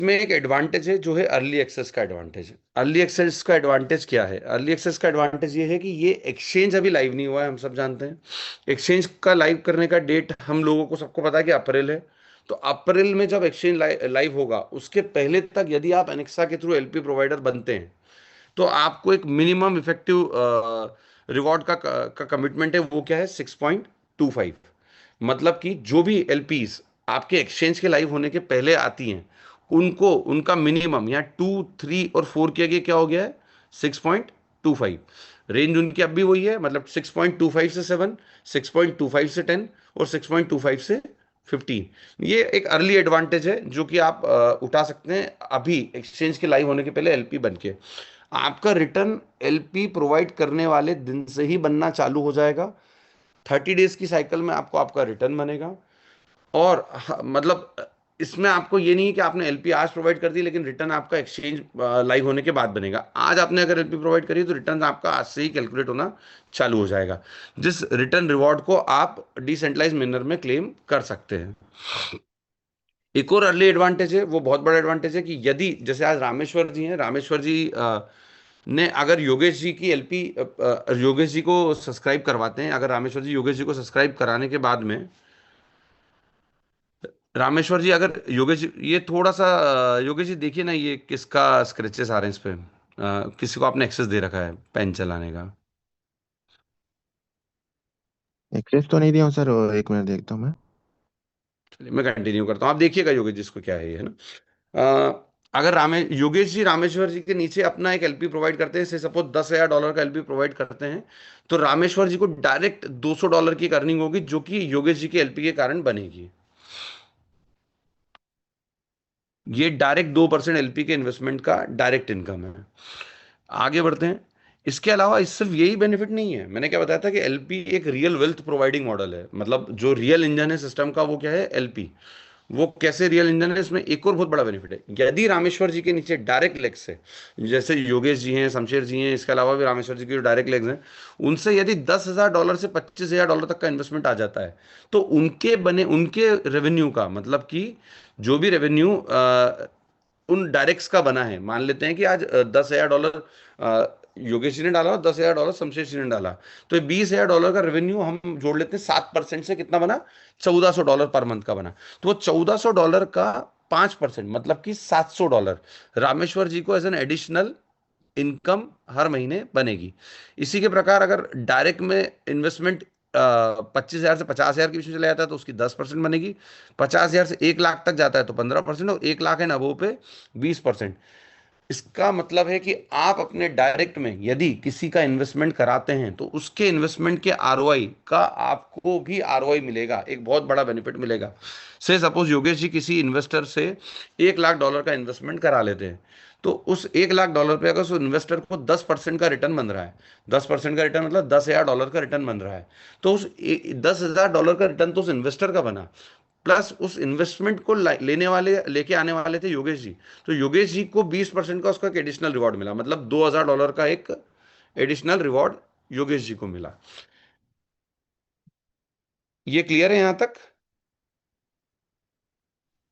में एक एडवांटेज है जो है अर्ली एक्सेस का एडवांटेज। अर्ली एक्सेस का एडवांटेज क्या है? अर्ली एक्सेस का एडवांटेज ये है कि ये एक्सचेंज अभी लाइव नहीं हुआ है, हम सब जानते हैं। एक्सचेंज का लाइव करने का डेट हम लोगों को सबको पता है कि अप्रैल है। तो अप्रैल में जब एक्सचेंज लाइव होगा, उसके पहले तक यदि आप एनेक्सा के थ्रू एलपी प्रोवाइडर बनते हैं, तो आपको एक मिनिमम इफेक्टिव रिवॉर्ड का कमिटमेंट है। वो क्या है? 6.25। मतलब कि जो भी एलपीज आपके एक्सचेंज के लाइव होने के पहले आती हैं, उनको उनका मिनिमम यहाँ 2, 3 और 4 किया गया, क्या हो गया है? 6.25। रेंज उनकी अब भी वही है, मतलब 6.25 से 7, 6.25 से 10 और 6.25 से 15। ये एक अर्ली एडवांटेज है जो कि आप उठा सकते हैं अभी एक्सचेंज के लाइव होने के पहले एलपी बन के। आपका रिटर्न एलपी प्रोवाइड करने वाले दिन से ही बनना चालू हो जाएगा। 30 डेज की साइकिल में आपको आपका रिटर्न बनेगा। और मतलब इसमें आपको ये नहीं है कि आपने एलपी आज प्रोवाइड कर दी लेकिन रिटर्न आपका एक्सचेंज लाइव होने के बाद बनेगा। आज आपने अगर एलपी प्रोवाइड करी तो रिटर्न आपका आज से ही कैलकुलेट होना चालू हो जाएगा, जिस रिटर्न रिवॉर्ड को आप डिसेंट्रलाइज मैनर में क्लेम कर सकते हैं। एक और अर्ली एडवांटेज है, वो बहुत बड़ा एडवांटेज है कि यदि जैसे आज रामेश्वर जी हैं, रामेश्वर जी ने अगर योगेश जी की एलपी, योगेश जी को सब्सक्राइब करवाते हैं, अगर रामेश्वर जी योगेश जी को सब्सक्राइब कराने के बाद में, रामेश्वर जी अगर योगेश जी, ये थोड़ा सा योगेश जी देखिए ना, ये किसका स्क्रैचेस आ रहे हैं इस पे? किसी को आपने एक्सेस दे रखा है पेन चलाने का? एक्सेस तो नहीं दिया हूँ सर, एक मिनट देखता हूँ मैं। चलिए मैं कंटिन्यू करता हूँ, आप देखिएगा योगेश जी इसको क्या है ये, है ना। अगर योगेश जी रामेश्वर जी के नीचे अपना एक एलपी प्रोवाइड करते हैं, से सपोज $10,000 का एलपी प्रोवाइड करते हैं, तो रामेश्वर जी को डायरेक्ट $200 की अर्निंग होगी जो कि योगेश जी के एलपी के कारण बनेगी। ये डायरेक्ट 2% एलपी के इन्वेस्टमेंट का डायरेक्ट इनकम है। आगे बढ़ते हैं। इसके अलावा इस सिर्फ यही बेनिफिट नहीं है, मैंने क्या बताया था कि एलपी एक रियल वेल्थ प्रोवाइडिंग मॉडल है। मतलब जो रियल इंजन है सिस्टम का, वो क्या है? एलपी। वो कैसे रियल इंजन है? इसमें एक और बहुत बड़ा बेनिफिट है। यदि रामेश्वर जी के नीचे डायरेक्ट लेग्स है, जैसे योगेश जी हैं, शमशेर जी हैं, इसके अलावा भी रामेश्वर जी के जो डायरेक्ट लेग्स हैं, उनसे यदि $10,000 से $25,000 तक का इन्वेस्टमेंट आ जाता है, तो उनके रेवेन्यू का मतलब कि जो भी रेवेन्यू उन डायरेक्ट्स का बना है, मान लेते हैं कि आज $10,000 योगेश जी ने डाला और $10,000 शमशेर जी ने डाला, तो ये $20,000 का रेवेन्यू हम जोड़ लेते हैं 7% से, कितना बना? $1,400 पर मंथ का बना। तो वो $1,400 का 5% मतलब कि $700 रामेश्वर जी को एज एन एडिशनल इनकम हर महीने बनेगी। इसी के प्रकार अगर डायरेक्ट में इन्वेस्टमेंट 25,000 से 50,000 के बीच में चला जाता है तो उसकी 10% बनेगी। 50,000 से 1 लाख तक जाता है तो 15%, और 1 लाख एंड अबव पे 20%। इसका मतलब है कि आप अपने डायरेक्ट में यदि किसी का इन्वेस्टमेंट कराते हैं तो उसके इन्वेस्टमेंट के आरओआई का आपको भी आरओआई मिलेगा, एक बहुत बड़ा बेनिफिट मिलेगा। से सपोज योगेश जी किसी इन्वेस्टर से $1 लाख का इन्वेस्टमेंट करा लेते हैं, तो उस $1 लाख पे अगर उस इन्वेस्टर को 10% का रिटर्न बन रहा है, 10% का रिटर्न मतलब $10,000 का रिटर्न बन रहा है, तो उस $10,000 का रिटर्न तो उस इन्वेस्टर का बना, प्लस उस इन्वेस्टमेंट को लेने वाले लेके आने वाले थे योगेश जी। तो योगेश जी को 20% का उसका एक एडिशनल रिवॉर्ड मिला, मतलब $2,000 का एक एडिशनल रिवॉर्ड योगेश जी को मिला। ये क्लियर है यहां तक?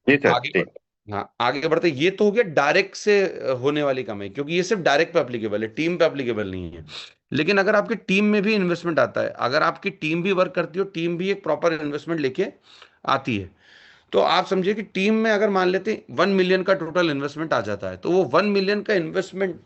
जी सर आगे जी। बढ़ हाँ, आगे बढ़ते। ये तो हो गया डायरेक्ट से होने वाली कमाई, क्योंकि ये सिर्फ डायरेक्ट पे एप्लीकेबल है, टीम पे एप्लीकेबल नहीं है। लेकिन अगर आपकी टीम में भी इन्वेस्टमेंट आता है, अगर आपकी टीम भी वर्क करती हो, टीम भी एक प्रॉपर इन्वेस्टमेंट लेके आती है, तो आप समझिए कि टीम में अगर मान लेते हैं 1 मिलियन का टोटल इन्वेस्टमेंट आ जाता है, तो वो 1 मिलियन का इन्वेस्टमेंट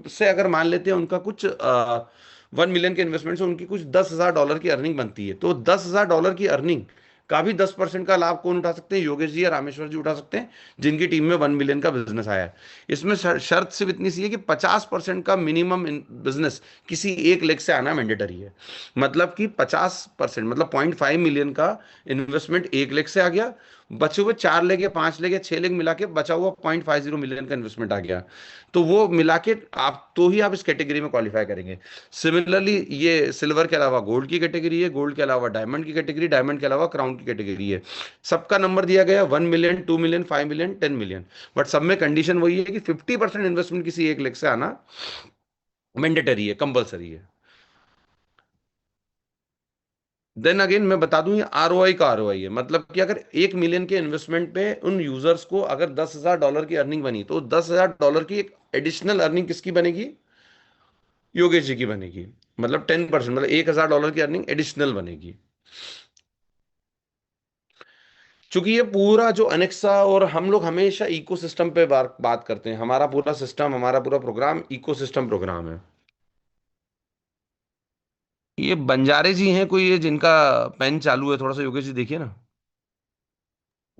से अगर मान लेते हैं उनका कुछ 1 मिलियन के इन्वेस्टमेंट से उनकी कुछ $10,000 की अर्निंग बनती है, तो $10,000 की अर्निंग का भी 10% का लाभ कौन उठा सकते हैं? योगेश जी या रामेश्वर जी उठा सकते हैं, जिनकी टीम में 1 मिलियन का बिजनेस आया है। इसमें शर्त सिर्फ इतनी सी है कि 50% का मिनिमम बिजनेस किसी एक लेग से आना मैंडेटरी है। मतलब कि 50% मतलब 0.5 मिलियन का इन्वेस्टमेंट एक लेग से आ गया, बचे हुए 4 लेग या 5 लेग या 6 लेग मिला के बचा हुआ 0.50 मिलियन का इन्वेस्टमेंट आ गया, तो वो मिला के आप तो ही आप इस कैटेगरी में क्वालिफाई करेंगे। सिमिलरली ये सिल्वर के अलावा गोल्ड की कैटेगरी है, गोल्ड के अलावा डायमंड की कैटेगरी, डायमंड के अलावा क्राउन की कैटेगरी है। सबका नंबर दिया गया 1 million, 2 million, 5 million, 10 million. But सब में कंडीशन वही है कि 50% इन्वेस्टमेंट किसी एक लेग से आना मैंडेटरी है, कंपलसरी है। देन अगेन मैं बता दूं, ये आरओआई का आरओआई है, मतलब कि अगर 1 मिलियन के इन्वेस्टमेंट पे उन यूजर्स को अगर $10,000 की अर्निंग बनी, तो $10,000 की एक एडिशनल अर्निंग किसकी बनेगी? योगेश जी की बनेगी। मतलब 10%, मतलब $1,000 की अर्निंग एडिशनल बनेगी। क्योंकि ये पूरा जो अनेक्सा, और हम लोग हमेशा इकोसिस्टम पे बात करते हैं, हमारा पूरा सिस्टम, हमारा पूरा प्रोग्राम इकोसिस्टम प्रोग्राम है। ये बंजारे जी हैं कोई, ये जिनका पेन चालू है, थोड़ा सा योगेश जी देखिए ना।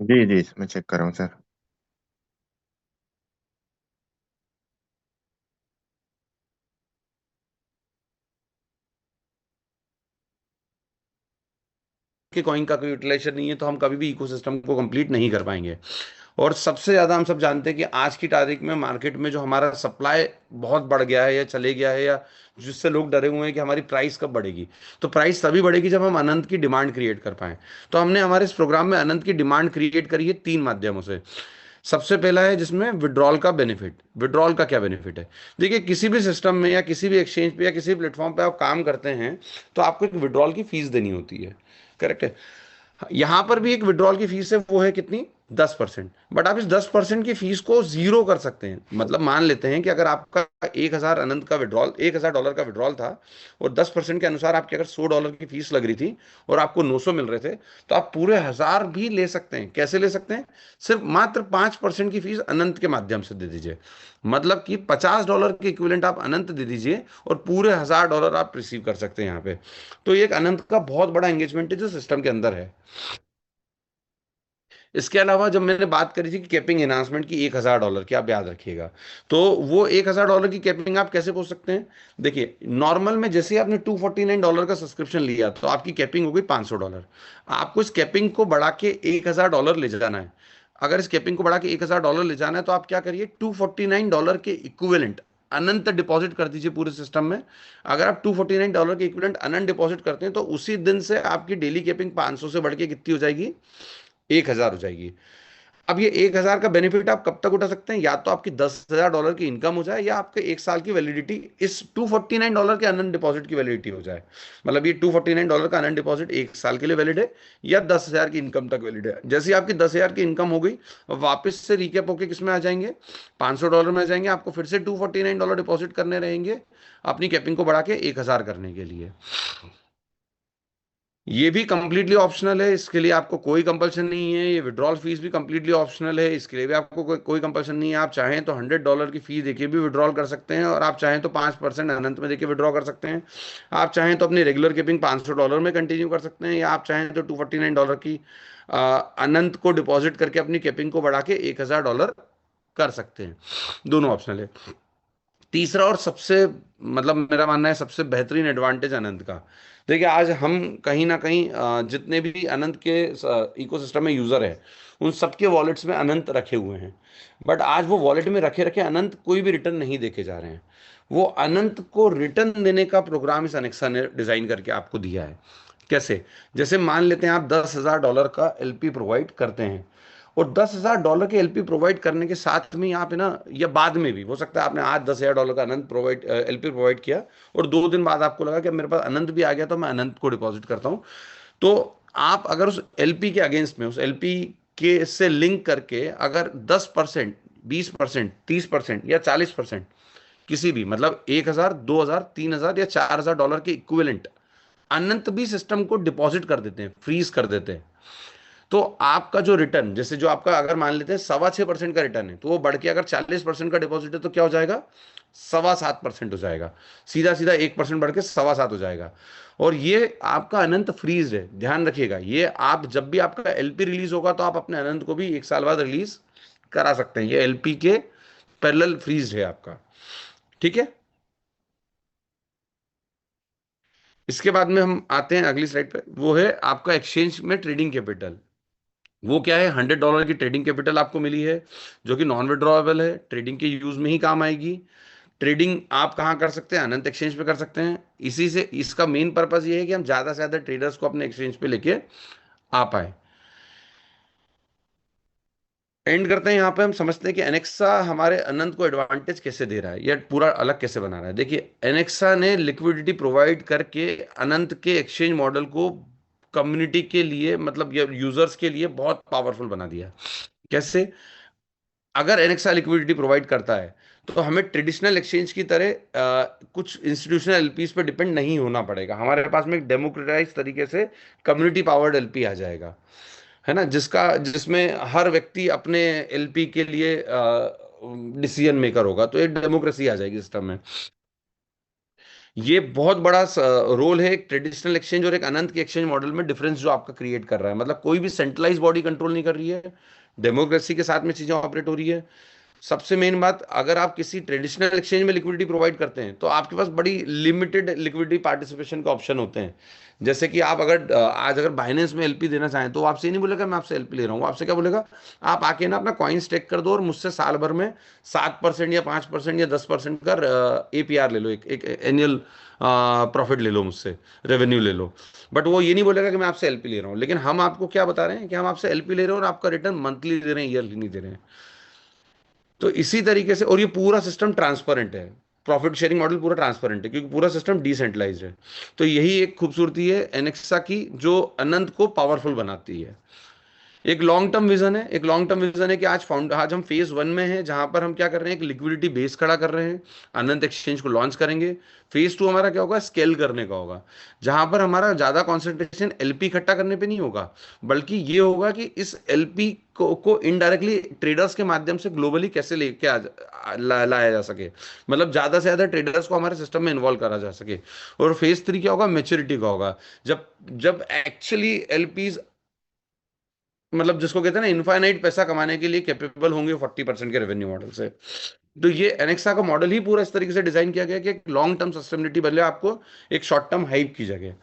जी जी, मैं चेक कर रहा हूँ सर। कि कॉइन का कोई यूटिलाइजेशन नहीं है, तो हम कभी भी इकोसिस्टम को कंप्लीट नहीं कर पाएंगे। और सबसे ज़्यादा हम सब जानते हैं कि आज की तारीख में मार्केट में जो हमारा सप्लाई बहुत बढ़ गया है या चले गया है, या जिससे लोग डरे हुए हैं कि हमारी प्राइस कब बढ़ेगी। तो प्राइस तभी बढ़ेगी जब हम अनंत की डिमांड क्रिएट कर पाएं। तो हमने हमारे इस प्रोग्राम में अनंत की डिमांड क्रिएट करी है 3 माध्यमों से। सबसे पहला है जिसमें विड्रॉल का बेनिफिट। विड्रॉल का क्या बेनिफिट है? देखिए, किसी भी सिस्टम में या किसी भी एक्सचेंज पे या किसी भी प्लेटफॉर्म पे आप काम करते हैं, तो आपको एक विड्रॉल की फीस देनी होती है। करेक्ट है। यहां पर भी एक विड्रॉल की फीस है, वो है कितनी? 10%। बट आप इस 10% की फीस को जीरो कर सकते हैं। मतलब मान लेते हैं कि अगर आपका 1,000 अनंत का विड्रॉल, $1,000 का विड्रॉल था, और 10% के अनुसार आपकी अगर $100 की फीस लग रही थी, और आपको 900 मिल रहे थे, तो आप पूरे 1,000 भी ले सकते हैं। कैसे ले सकते हैं? सिर्फ मात्र 5% की फीस अनंत के माध्यम से दे दीजिए। मतलब कि $50 के इक्विवेलेंट आप अनंत दे दीजिए, और पूरे $1,000 आप रिसीव कर सकते हैं यहाँ पे। तो ये एक अनंत का बहुत बड़ा एंगेजमेंट है जो सिस्टम के अंदर है। इसके अलावा जब मैंने बात करी थी कि कैपिंग एनहांसमेंट की $1,000 की, आप याद रखिएगा। तो वो $1,000 की कैपिंग आप कैसे पहुंच सकते हैं? देखिए, नॉर्मल में जैसे ही आपने $249 का सब्सक्रिप्शन लिया, तो आपकी कैपिंग हो गई $500। आपको इस कैपिंग को बढ़ा के $1,000 ले जाना है। अगर इस कैपिंग को बढ़ा के $1,000 ले जाना है, तो आप क्या करिए, $249 के इक्विवेलेंट अनंत डिपॉजिट कर दीजिए पूरे सिस्टम में। अगर आप $249 के इक्विवेलेंट अनंत डिपॉजिट करते हैं, तो उसी दिन से आपकी डेली कैपिंग 500 से बढ़ के कितनी हो जाएगी? 1,000 हो जाएगी। अब ये 1,000 का बेनिफिट आप कब तक उठा सकते हैं? या तो आपकी $10,000 की इनकम हो जाए, या आपके 1 साल की वैलिडिटी इस $249 के अनंत डिपॉजिट की वैलिडिटी हो जाए। मतलब ये $249 का अनंत डिपॉजिट 1 साल के लिए वैलिड है, या 10,000 की इनकम तक वैलिड है। जैसे ही आपकी 10,000 की इनकम हो गई, वापस से रिकेप होके किस में आ जाएंगे? $500 में आ जाएंगे। आपको फिर से $249 डिपॉजिट करने रहेंगे, अपनी कैपिंग को बढ़ा के 1,000 करने के लिए। ये भी कंप्लीटली ऑप्शनल है, इसके लिए आपको कोई कंपलशन नहीं है। ये विड्रॉल फीस भी कंप्लीटली ऑप्शनल है, इसके लिए भी आपको कोई कंपलशन नहीं है। आप चाहें तो $100 की फीस देके भी विड्रॉल कर सकते हैं, और आप चाहें तो 5% अनंत में देके विड्रॉ कर सकते हैं। आप चाहें तो अपनी रेगुलर कीपिंग $500 में कंटिन्यू कर सकते हैं, या आप चाहें तो $249 की अनंत को डिपॉजिट करके अपनी कैपिंग को बढ़ा के $1,000 कर सकते हैं। दोनों ऑप्शनल है। तीसरा और सबसे, मतलब मेरा मानना है सबसे बेहतरीन एडवांटेज अनंत का। देखिए, आज हम कहीं ना कहीं जितने भी अनंत के इकोसिस्टम में यूजर है, उन सबके वॉलेट्स में अनंत रखे हुए हैं। बट आज वो वॉलेट में रखे रखे अनंत कोई भी रिटर्न नहीं देके जा रहे हैं। वो अनंत को रिटर्न देने का प्रोग्राम इस अनेक्सा ने डिजाइन करके आपको दिया है। कैसे? जैसे मान लेते हैं आप $10,000 का एलपी प्रोवाइड करते हैं, और $10,000 के एलपी प्रोवाइड करने के साथ में यहाँ पे ना, या बाद में भी हो सकता है आपने आज $10,000 का अनंत प्रोवाइड एलपी प्रोवाइड किया, और 2 दिन बाद आपको लगा कि मेरे पास अनंत भी आ गया, तो मैं अनंत को डिपॉजिट करता हूँ। तो आप अगर उस एलपी के अगेंस्ट में, उस एलपी के से लिंक करके अगर 10%, 20%, 30% या 40%, किसी भी, मतलब 1,000, 2,000, 3,000 या $4,000 के इक्विवेलेंट अनंत भी सिस्टम को डिपॉजिट कर देते हैं, फ्रीज कर देते हैं, तो आपका जो रिटर्न, जैसे जो आपका अगर मान लेते हैं 6.25% का रिटर्न है, तो वो बढ़ के अगर 40% का डिपॉजिट है, तो क्या हो जाएगा? 7.25% हो जाएगा। सीधा सीधा 1% बढ़ के 7.25 हो जाएगा। और ये आपका अनंत फ्रीज है, ध्यान रखिएगा। ये आप जब भी आपका एलपी रिलीज होगा, तो आप अपने अनंत को भी 1 साल बाद रिलीज करा सकते हैं। ये एलपी के पैरेलल फ्रीज है आपका। ठीक है। इसके बाद में हम आते हैं अगली स्लाइड पे, वो है आपका एक्सचेंज में ट्रेडिंग कैपिटल। वो क्या है? $100 की ट्रेडिंग कैपिटल आपको मिली है, जो कि नॉन विड्रॉएबल है, ट्रेडिंग के यूज में ही काम आएगी। ट्रेडिंग आप कहाँ कर सकते हैं? अनंत एक्सचेंज पे कर सकते हैं। इसी से इसका मेन पर्पस ये है कि हम ज़्यादा से ज़्यादा ट्रेडर्स को अपने एक्सचेंज पे लेके आ पाए। एंड करते हैं यहाँ पे, हम समझते हैं कि एनेक्सा हमारे अनंत को एडवांटेज कैसे दे रहा है, या पूरा अलग कैसे बना रहा है। देखिए, एनेक्सा ने लिक्विडिटी प्रोवाइड करके अनंत के एक्सचेंज मॉडल को कम्युनिटी के लिए, मतलब यूजर्स के लिए बहुत पावरफुल बना दिया। कैसे? अगर एनेक्सा लिक्विडिटी प्रोवाइड करता है तो हमें ट्रेडिशनल एक्सचेंज की तरह कुछ इंस्टीट्यूशनल एलपीस पे डिपेंड नहीं होना पड़ेगा। हमारे पास में एक डेमोक्रेटाइज तरीके से कम्युनिटी पावर्ड एलपी आ जाएगा, है ना, जिसमें हर व्यक्ति अपने एलपी के लिए डिसीजन मेकर होगा। तो एक डेमोक्रेसी आ जाएगी सिस्टम में। ये बहुत बड़ा रोल है एक ट्रेडिशनल एक्सचेंज और एक अनंत के एक्सचेंज मॉडल में, डिफरेंस जो आपका क्रिएट कर रहा है। मतलब कोई भी सेंट्रलाइज बॉडी कंट्रोल नहीं कर रही है, डेमोक्रेसी के साथ में चीजें ऑपरेट हो रही है। सबसे मेन बात, अगर आप किसी ट्रेडिशनल एक्सचेंज में लिक्विडिटी प्रोवाइड करते हैं तो आपके पास बड़ी लिमिटेड लिक्विडिटी पार्टिसिपेशन के ऑप्शन होते हैं। जैसे कि आप अगर आज अगर बाइनेंस में एलपी देना चाहें तो वो आपसे ये नहीं बोलेगा मैं आपसे एलपी ले रहा हूँ। वो आपसे क्या बोलेगा, आप आके ना अपना कॉइन स्टेक कर दो और मुझसे साल भर में 7% या 5% या 10% का एपीआर ले लो, एक एनुअल प्रॉफिट ले लो मुझसे, रेवेन्यू ले लो। बट वो ये नहीं बोलेगा कि मैं आपसे एलपी ले रहा हूँ। लेकिन हम आपको क्या बता रहे हैं कि हम आपसे एलपी ले रहे हैं और आपका रिटर्न मंथली दे रहे हैं, ईयरली नहीं दे रहे हैं। तो इसी तरीके से, और ये पूरा सिस्टम ट्रांसपेरेंट है, प्रॉफिट शेयरिंग मॉडल पूरा ट्रांसपेरेंट है क्योंकि पूरा सिस्टम डिसेंट्रलाइज्ड है। तो यही एक खूबसूरती है एनेक्सा की, जो अनंत को पावरफुल बनाती है। एक लॉन्ग टर्म विजन है, एक लॉन्ग टर्म विजन है कि आज हम फेज 1 में हैं, जहां पर हम क्या कर रहे हैं, एक लिक्विडिटी बेस खड़ा कर रहे हैं, अनंत एक्सचेंज को लॉन्च करेंगे। फेज 2 हमारा क्या होगा, स्केल करने का होगा, जहां पर हमारा ज्यादा कंसंट्रेशन एलपी इकट्ठा करने पे नहीं होगा, बल्कि ये होगा कि इस एलपी को इनडायरेक्टली ट्रेडर्स के माध्यम से ग्लोबली कैसे लेके लाया जा सके। मतलब ज्यादा से ज्यादा ट्रेडर्स को हमारे सिस्टम में इन्वॉल्व करा जा सके। और फेज 3 क्या होगा, मेच्योरिटी का होगा, जब जब एक्चुअली एलपीज, मतलब जिसको कहते हैं ना इनफाइनाइट पैसा कमाने के लिए कैपेबल होंगे 40% के रेवेन्यू मॉडल से। तो ये एनेक्सा का मॉडल ही पूरा इस तरीके से डिजाइन किया गया कि एक लॉन्ग टर्म सस्टेनेबिलिटी बदले आपको एक शॉर्ट टर्म हाइप की जगह।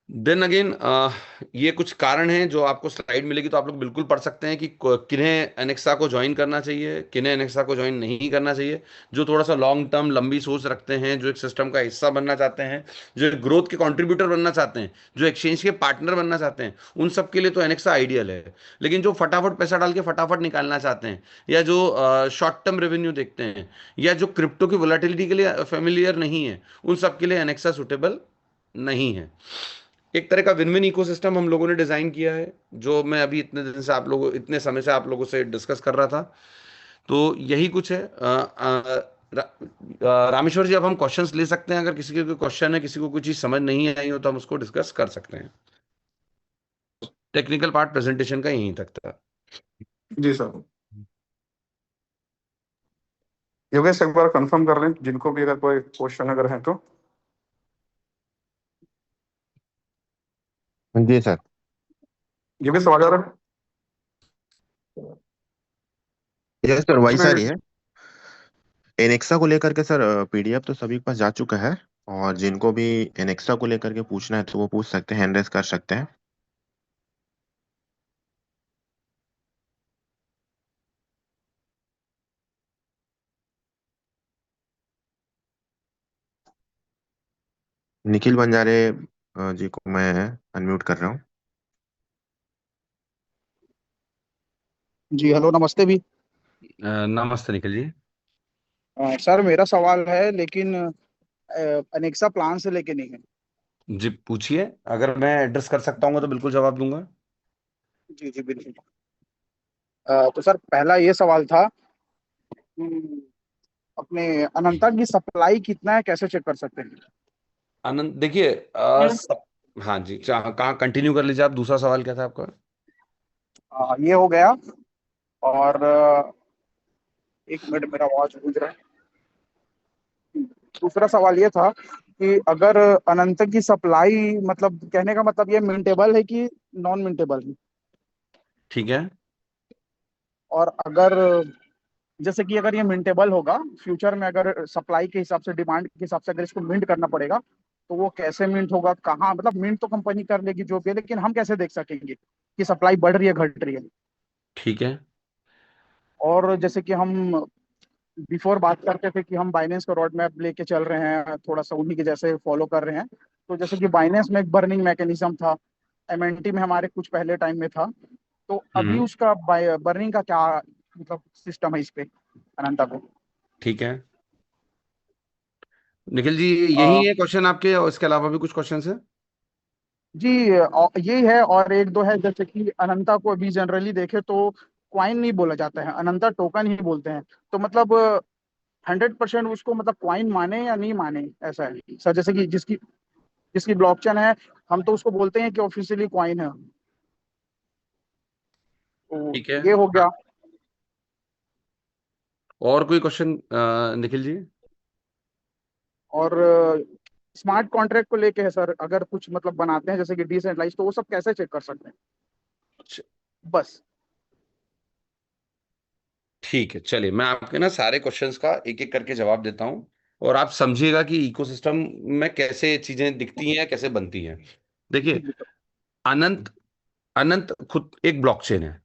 देन अगेन, ये कुछ कारण हैं जो आपको स्लाइड मिलेगी तो आप लोग बिल्कुल पढ़ सकते हैं कि किन्हें एनेक्सा को ज्वाइन करना चाहिए, किन्हें एनेक्सा को ज्वाइन नहीं करना चाहिए। जो थोड़ा सा लॉन्ग टर्म लंबी सोच रखते हैं, जो एक सिस्टम का हिस्सा बनना चाहते हैं, जो ग्रोथ के कंट्रीब्यूटर बनना चाहते हैं, जो एक्सचेंज के पार्टनर बनना चाहते हैं, उन सब के लिए तो एनेक्सा आइडियल है। लेकिन जो फटाफट पैसा डाल के फटाफट निकालना चाहते हैं, या जो शॉर्ट टर्म रेवेन्यू देखते हैं, या जो क्रिप्टो की वोलेटिलिटी के लिए फेमिलियर नहीं है, उन सब के लिए एनेक्सा सुटेबल नहीं है। एक तरह का विन विन इकोसिस्टम हम लोगों ने डिजाइन किया है, जो मैं अभी इतने समय से आप लोगों से डिस्कस कर रहा था। तो यही कुछ है। रामेश्वर जी, अब हम क्वेश्चंस ले सकते हैं, अगर किसी के कोई क्वेश्चन है, किसी को कोई चीज समझ नहीं आई हो तो हम उसको डिस्कस कर सकते हैं। टेक्निकल पार्ट प्रेजेंटेशन का यहीं तक था। जी सर। योगेश एक बार कंफर्म कर लें जिनको भी अगर कोई क्वेश्चन अगर है तो। जी सर। योगेश आवाज आ रहा यस सर, वही है? सारी है। एनेक्सा को लेकर के सर पीडीएफ तो सभी के पास जा चुका है। और जिनको भी एनेक्सा को लेकर के पूछना है तो वो पूछ सकते हैं, हैंड रेस कर सकते हैं। निखिल बंजारे जी को मैं अनम्यूट कर रहा हूँ। जी हेलो, नमस्ते भी। नमस्ते निखिल जी। सर मेरा सवाल है, लेकिन अनेक्सा प्लान से लेके नहीं है। जी पूछिए, अगर मैं एड्रेस कर सकता हूँ तो बिल्कुल जवाब दूंगा। जी जी बिल्कुल। तो सर पहला ये सवाल था कि अपने अनंता की सप्लाई कितना है, कैसे चेक कर सकते हैं? आनंद देखिए, हाँ जी, कहाँ कंटिन्यू कर लीजिए आप, दूसरा सवाल क्या था आपका? ये हो गया। और एक मिनट, मेरा आवाज गूंज रहा है। दूसरा सवाल ये था कि अगर अनंत की सप्लाई, मतलब कहने का मतलब ये मिंटेबल है कि नॉन मिंटेबल है? ठीक है। और अगर, जैसे कि अगर ये मिंटेबल होगा फ्यूचर में, अगर सप्लाई के हिसाब से, डिमांड के हिसाब से अगर इसको मिंट करना पड़ेगा, तो वो कैसे मिंट होगा, कहाँ? मतलब मिंट तो कंपनी कर लेगी जो भी है, लेकिन हम कैसे देख सकेंगे कि सप्लाई बढ़ रही है, घट रही है? ठीक है। और जैसे कि हम बिफोर बात करते थे कि हम बाइनेंस का रोड मैप लेके चल रहे हैं, थोड़ा सा उन्हीं के जैसे फॉलो कर रहे हैं। तो जैसे कि बाइनेंस में एक बर्निंग मैकेनिज्म था, एमएनटी में हमारे कुछ पहले टाइम में था, तो अभी हम्म। उसका बर्निंग का क्या मतलब सिस्टम है इस पे, अनंता को? ठीक है। निखिल जी, अ, यही है क्वेश्चन आपके, और इसके अलावा भी कुछ क्वेश्चन है? जी यही है, और एक दो है, जैसे कि अनंता को अभी जनरली देखे तो क्वाइन नहीं बोला जाता है, अनंता टोकन ही बोलते हैं। तो मतलब 100% उसको मतलब क्वाइन माने या नहीं माने, ऐसा है सर। जैसे कि जिसकी जिसकी ब्लॉकचेन है, हम तो उसको बोलते हैं कि ऑफिशियली क्वाइन है। तो ठीक है। ये हो हाँ, गया। और कोई क्वेश्चन निखिल जी? और स्मार्ट कॉन्ट्रैक्ट को लेके है सर, अगर कुछ मतलब बनाते हैं जैसे कि डिसेंट्रलाइज, तो वो सब कैसे चेक कर सकते हैं? बस। ठीक है, चलिए मैं आपके ना सारे क्वेश्चंस का एक एक करके जवाब देता हूँ, और आप समझिएगा कि इकोसिस्टम में कैसे चीजें दिखती हैं, कैसे बनती हैं। जी देखिए, जी सर। अनंत अनंत खुद एक ब्लॉकचेन है।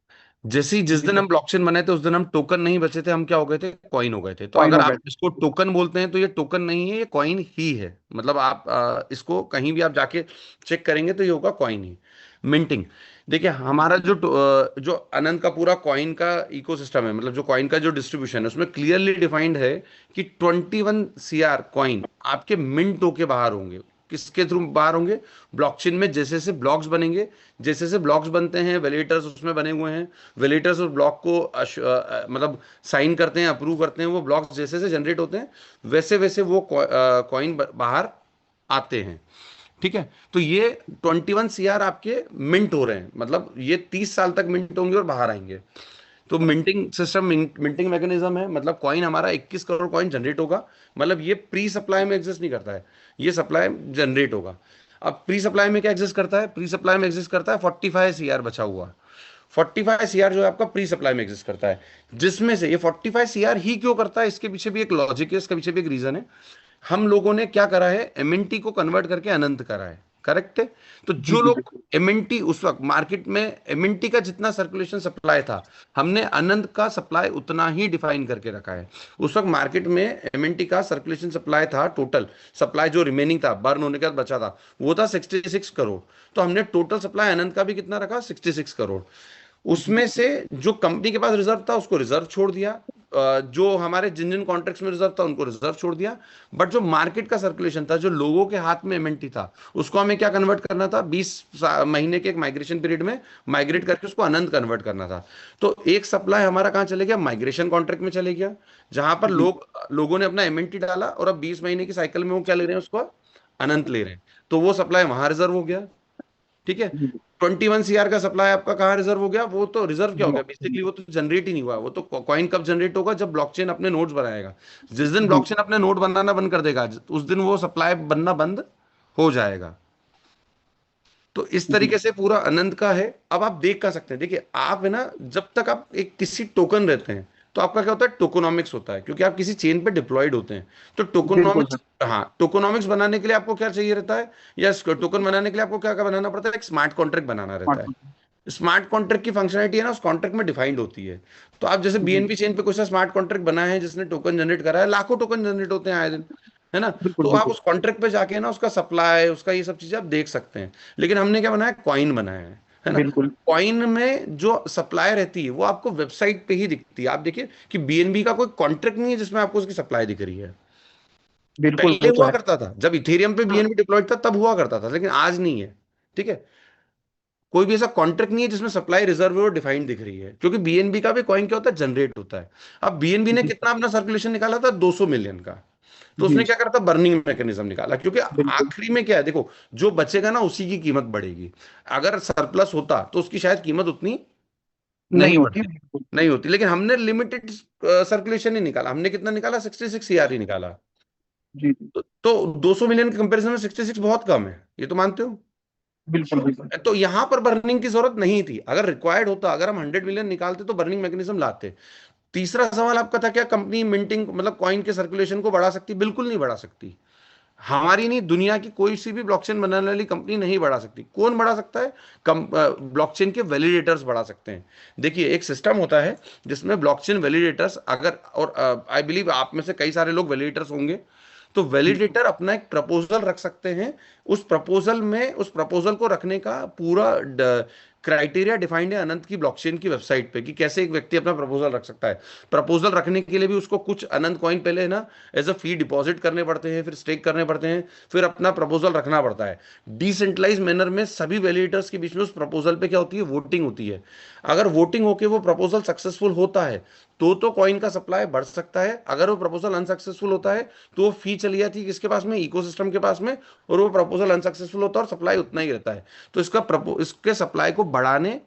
जैसे ही जिस जी दिन सर। हम ब्लॉकचेन बनाए थे, उस दिन हम टोकन नहीं बचे थे, हम क्या हो गए थे, कॉइन हो गए थे। तो क्वाइन अगर हो आप गए इसको थे। टोकन बोलते हैं तो ये टोकन नहीं है, ये कॉइन ही है। मतलब आप इसको कहीं भी आप जाके चेक करेंगे तो ये होगा कॉइन ही। मिंटिंग, देखिए हमारा जो अनंत का पूरा कॉइन का इकोसिस्टम है, मतलब जो कॉइन का जो डिस्ट्रीब्यूशन है, उसमें क्लियरली डिफाइंड है कि 21 CR कॉइन आपके मिंट होके बाहर होंगे। किसके थ्रू बाहर होंगे? ब्लॉकचेन में जैसे जैसे ब्लॉक्स बनेंगे, जैसे जैसे ब्लॉक्स बनते हैं, वैलिडेटर्स उसमें बने हुए हैं, वैलिडेटर्स उस ब्लॉक को मतलब साइन करते हैं, अप्रूव करते हैं। वो ब्लॉक्स जैसे जैसे जनरेट होते हैं, वैसे वैसे वो कॉइन बाहर आते हैं। ठीक है, तो ये 21 CR आपके मिंट हो रहे हैं, मतलब ये 30 साल तक मिंट होंगे और बाहर आएंगे। तो मिंटिंग सिस्टम, मिंटिंग मैकेनिज्म है, मतलब कॉइन हमारा 21 करोड़ कॉइन जनरेट होगा। मतलब ये प्री सप्लाई में एग्जिस्ट नहीं करता है, ये सप्लाई जनरेट होगा। अब प्री सप्लाई में क्या एग्जिस्ट करता है? प्री सप्लाई में एग्जिस्ट करता है 45 CR बचा हुआ। 45 CR जो है आपका प्री सप्लाई में एग्जिस्ट करता है, जिसमें से ये 45 CR ही क्यों करता है, इसके पीछे भी एक लॉजिक है, इसके पीछे भी एक रीजन है। हम लोगों ने क्या करा है, एमएनटी को कन्वर्ट करके अनंत करा है। करेक्ट है? तो जी जो जी लोग बिल्कुल। एमएनटी उस वक्त मार्केट में, एमएनटी का जितना सर्कुलेशन सप्लाई था, हमने अनंत का सप्लाई उतना ही डिफाइन करके रखा है। उस वक्त मार्केट में एमएनटी का सर्कुलेशन सप्लाई था, टोटल सप्लाई जो रिमेनिंग था, बर्न होने के बाद बचा था, वो था 66 करोड़। तो हमने टोटल सप्लाई अनंत का भी कितना रखा, 66 करोड़। जी उसमें से जो कंपनी के पास रिजर्व था उसको रिजर्व छोड़ दिया, जो हमारे जिन जिन कॉन्ट्रैक्ट्स में रिजर्व था उनको रिजर्व छोड़ दिया। बट जो मार्केट का सर्कुलेशन था, जो लोगों के हाथ में एमएनटी था, उसको हमें क्या कन्वर्ट करना था, 20 महीने के एक माइग्रेशन पीरियड में माइग्रेट करके उसको अनंत कन्वर्ट करना था। तो एक सप्लाई हमारा कहाँ चले गया, माइग्रेशन कॉन्ट्रैक्ट में चले गया, जहां पर जी लोगों ने अपना एमएनटी डाला, और अब 20 महीने की साइकिल में वो क्या ले रहे हैं, उसको अनंत ले रहे हैं। तो वो सप्लाई वहां रिजर्व हो गया। ठीक है। जी। 21 CR का सप्लाई आपका कहाँ रिजर्व हो गया? वो तो रिजर्व क्या हो गया, ब्लॉक। बेसिकली वो तो जनरेट ही नहीं हुआ। वो तो कॉइन कब जनरेट होगा, जब ब्लॉकचेन अपने नोड्स बनाएगा। जिस दिन जी ब्लॉकचेन अपने नोड बनाना बंद कर देगा, उस दिन वो सप्लाई बनना बंद हो जाएगा। तो इस जी तरीके से पूरा अनंत का है। अब आप देख कर सकते हैं, देखिए आप है ना, जब तक आप एक किसी टोकन रहते हैं, तो आपका क्या होता है, टोकोनॉमिक्स होता है, क्योंकि आप किसी चेन पे डिप्लॉयड होते हैं। तो बिल्कुल टोकोनॉमिक्स, सर। हाँ, टोकोनॉमिक्स बनाने के लिए आपको क्या चाहिए रहता है, या टोकन बनाने के लिए आपको क्या क्या बनाना पड़ता है, एक स्मार्ट कॉन्ट्रैक्ट बनाना रहता स्मार्ट है। कॉन्ट्रैक्ट। स्मार्ट कॉन्ट्रैक्ट की फंक्शनलिटी है ना, उस कॉन्ट्रैक्ट में डिफाइंड होती है। तो आप जैसे जी बीएनबी चेन पे कोई सा स्मार्ट कॉन्ट्रैक्ट बना है जिसने टोकन जनरेट करा है, लाखों टोकन जनरेट होते हैं आए दिन, है ना। बिल्कुल तो आप बिल्कुल। उस कॉन्ट्रैक्ट पे जाके ना उसका सप्लाई, उसका ये सब चीजें आप देख सकते हैं। लेकिन हमने क्या बनाया, कॉइन बनाया है ना। बिल्कुल कॉइन में जो सप्लाई रहती है वो आपको वेबसाइट पे ही दिखती है। आप देखिए कि बीएनबी का कोई कॉन्ट्रैक्ट नहीं है जिसमें आपको उसकी सप्लाई दिख रही है। बिल्कुल, पहले वो तो हुआ है। करता था, जब इथेरियम पे बीएनबी डिप्लॉयड था तब हुआ करता था, लेकिन आज नहीं है। ठीक है। कोई भी ऐसा कॉन्ट्रैक्ट नहीं है जिसमें सप्लाई रिजर्व और डिफाइंड दिख रही है, क्योंकि बीएनबी का भी कॉइन क्या होता है, जनरेट होता है। अब बीएनबी ने जी कितना अपना सर्कुलेशन निकाला था, 200 मिलियन का। तो जी उसने क्या करा था, बर्निंग मैकेनिज्म निकाला, क्योंकि बिल्कुल। आखिरी में क्या है, देखो, जो बचेगा ना उसी की कीमत बढ़ेगी। अगर सरप्लस होता तो उसकी शायद कीमत उतनी नहीं नहीं होती बढ़ती, बिल्कुल। नहीं होती। लेकिन हमने लिमिटेड सर्कुलेशन ही निकाला, हमने कितना निकाला, 66 CR ही निकाला। जी जी तो 200 मिलियन के कंपैरिजन में 66 बहुत कम है, ये तो मानते हो। बिल्कुल बिल्कुल। तो यहां पर बर्निंग की जरूरत नहीं थी। अगर रिक्वायर्ड होता, अगर हम 100 मिलियन निकालते तो बर्निंग मैकेनिज्म लाते। तीसरा सवाल आपका था, क्या कंपनी मिंटिंग मतलब कॉइन के सर्कुलेशन को बढ़ा सकती? बिल्कुल नहीं बढ़ा सकती। हमारी नहीं, दुनिया की कोई सी भी ब्लॉकचेन बनाने वाली कंपनी नहीं बढ़ा सकती। कौन बढ़ा सकता है? ब्लॉकचेन के वैलिडेटर्स बढ़ा सकते हैं। देखिए, एक सिस्टम होता है जिसमें ब्लॉकचेन वैलिडेटर्स, अगर, और आई बिलीव आप में से कई सारे लोग वैलिडेटर्स होंगे, तो बिल्कुल वैलिडेटर अपना एक प्रपोजल रख सकते हैं। उस प्रपोजल को रखने का पूरा क्राइटेरिया डिफाइंड है अनंत की ब्लॉकचेन की वेबसाइट पे कि कैसे एक व्यक्ति अपना प्रपोजल रख सकता है। प्रपोजल रखने के लिए भी उसको कुछ अनंत कॉइन पहले है ना एज अ फी डिपॉजिट करने पड़ते हैं, फिर स्टेक करने पड़ते हैं, फिर अपना प्रपोजल रखना पड़ता है। डिसेंट्रलाइज मैनर में सभी वैलिडेटर्स के बीच में उस प्रपोजल पे क्या होती है, वोटिंग होती है। अगर वोटिंग होके वो प्रपोजल सक्सेसफुल होता है तो कॉइन का सप्लाई बढ़ सकता है। अगर वो प्रपोजल अनसक्सेसफुल होता है तो वो फी चली जाती है किसके पास में, इकोसिस्टम के पास में, और वो प्रपोजल अनसक्सेसफुल होता है और सप्लाई उतना ही रहता है। तो इसके सप्लाई को बढ़ाने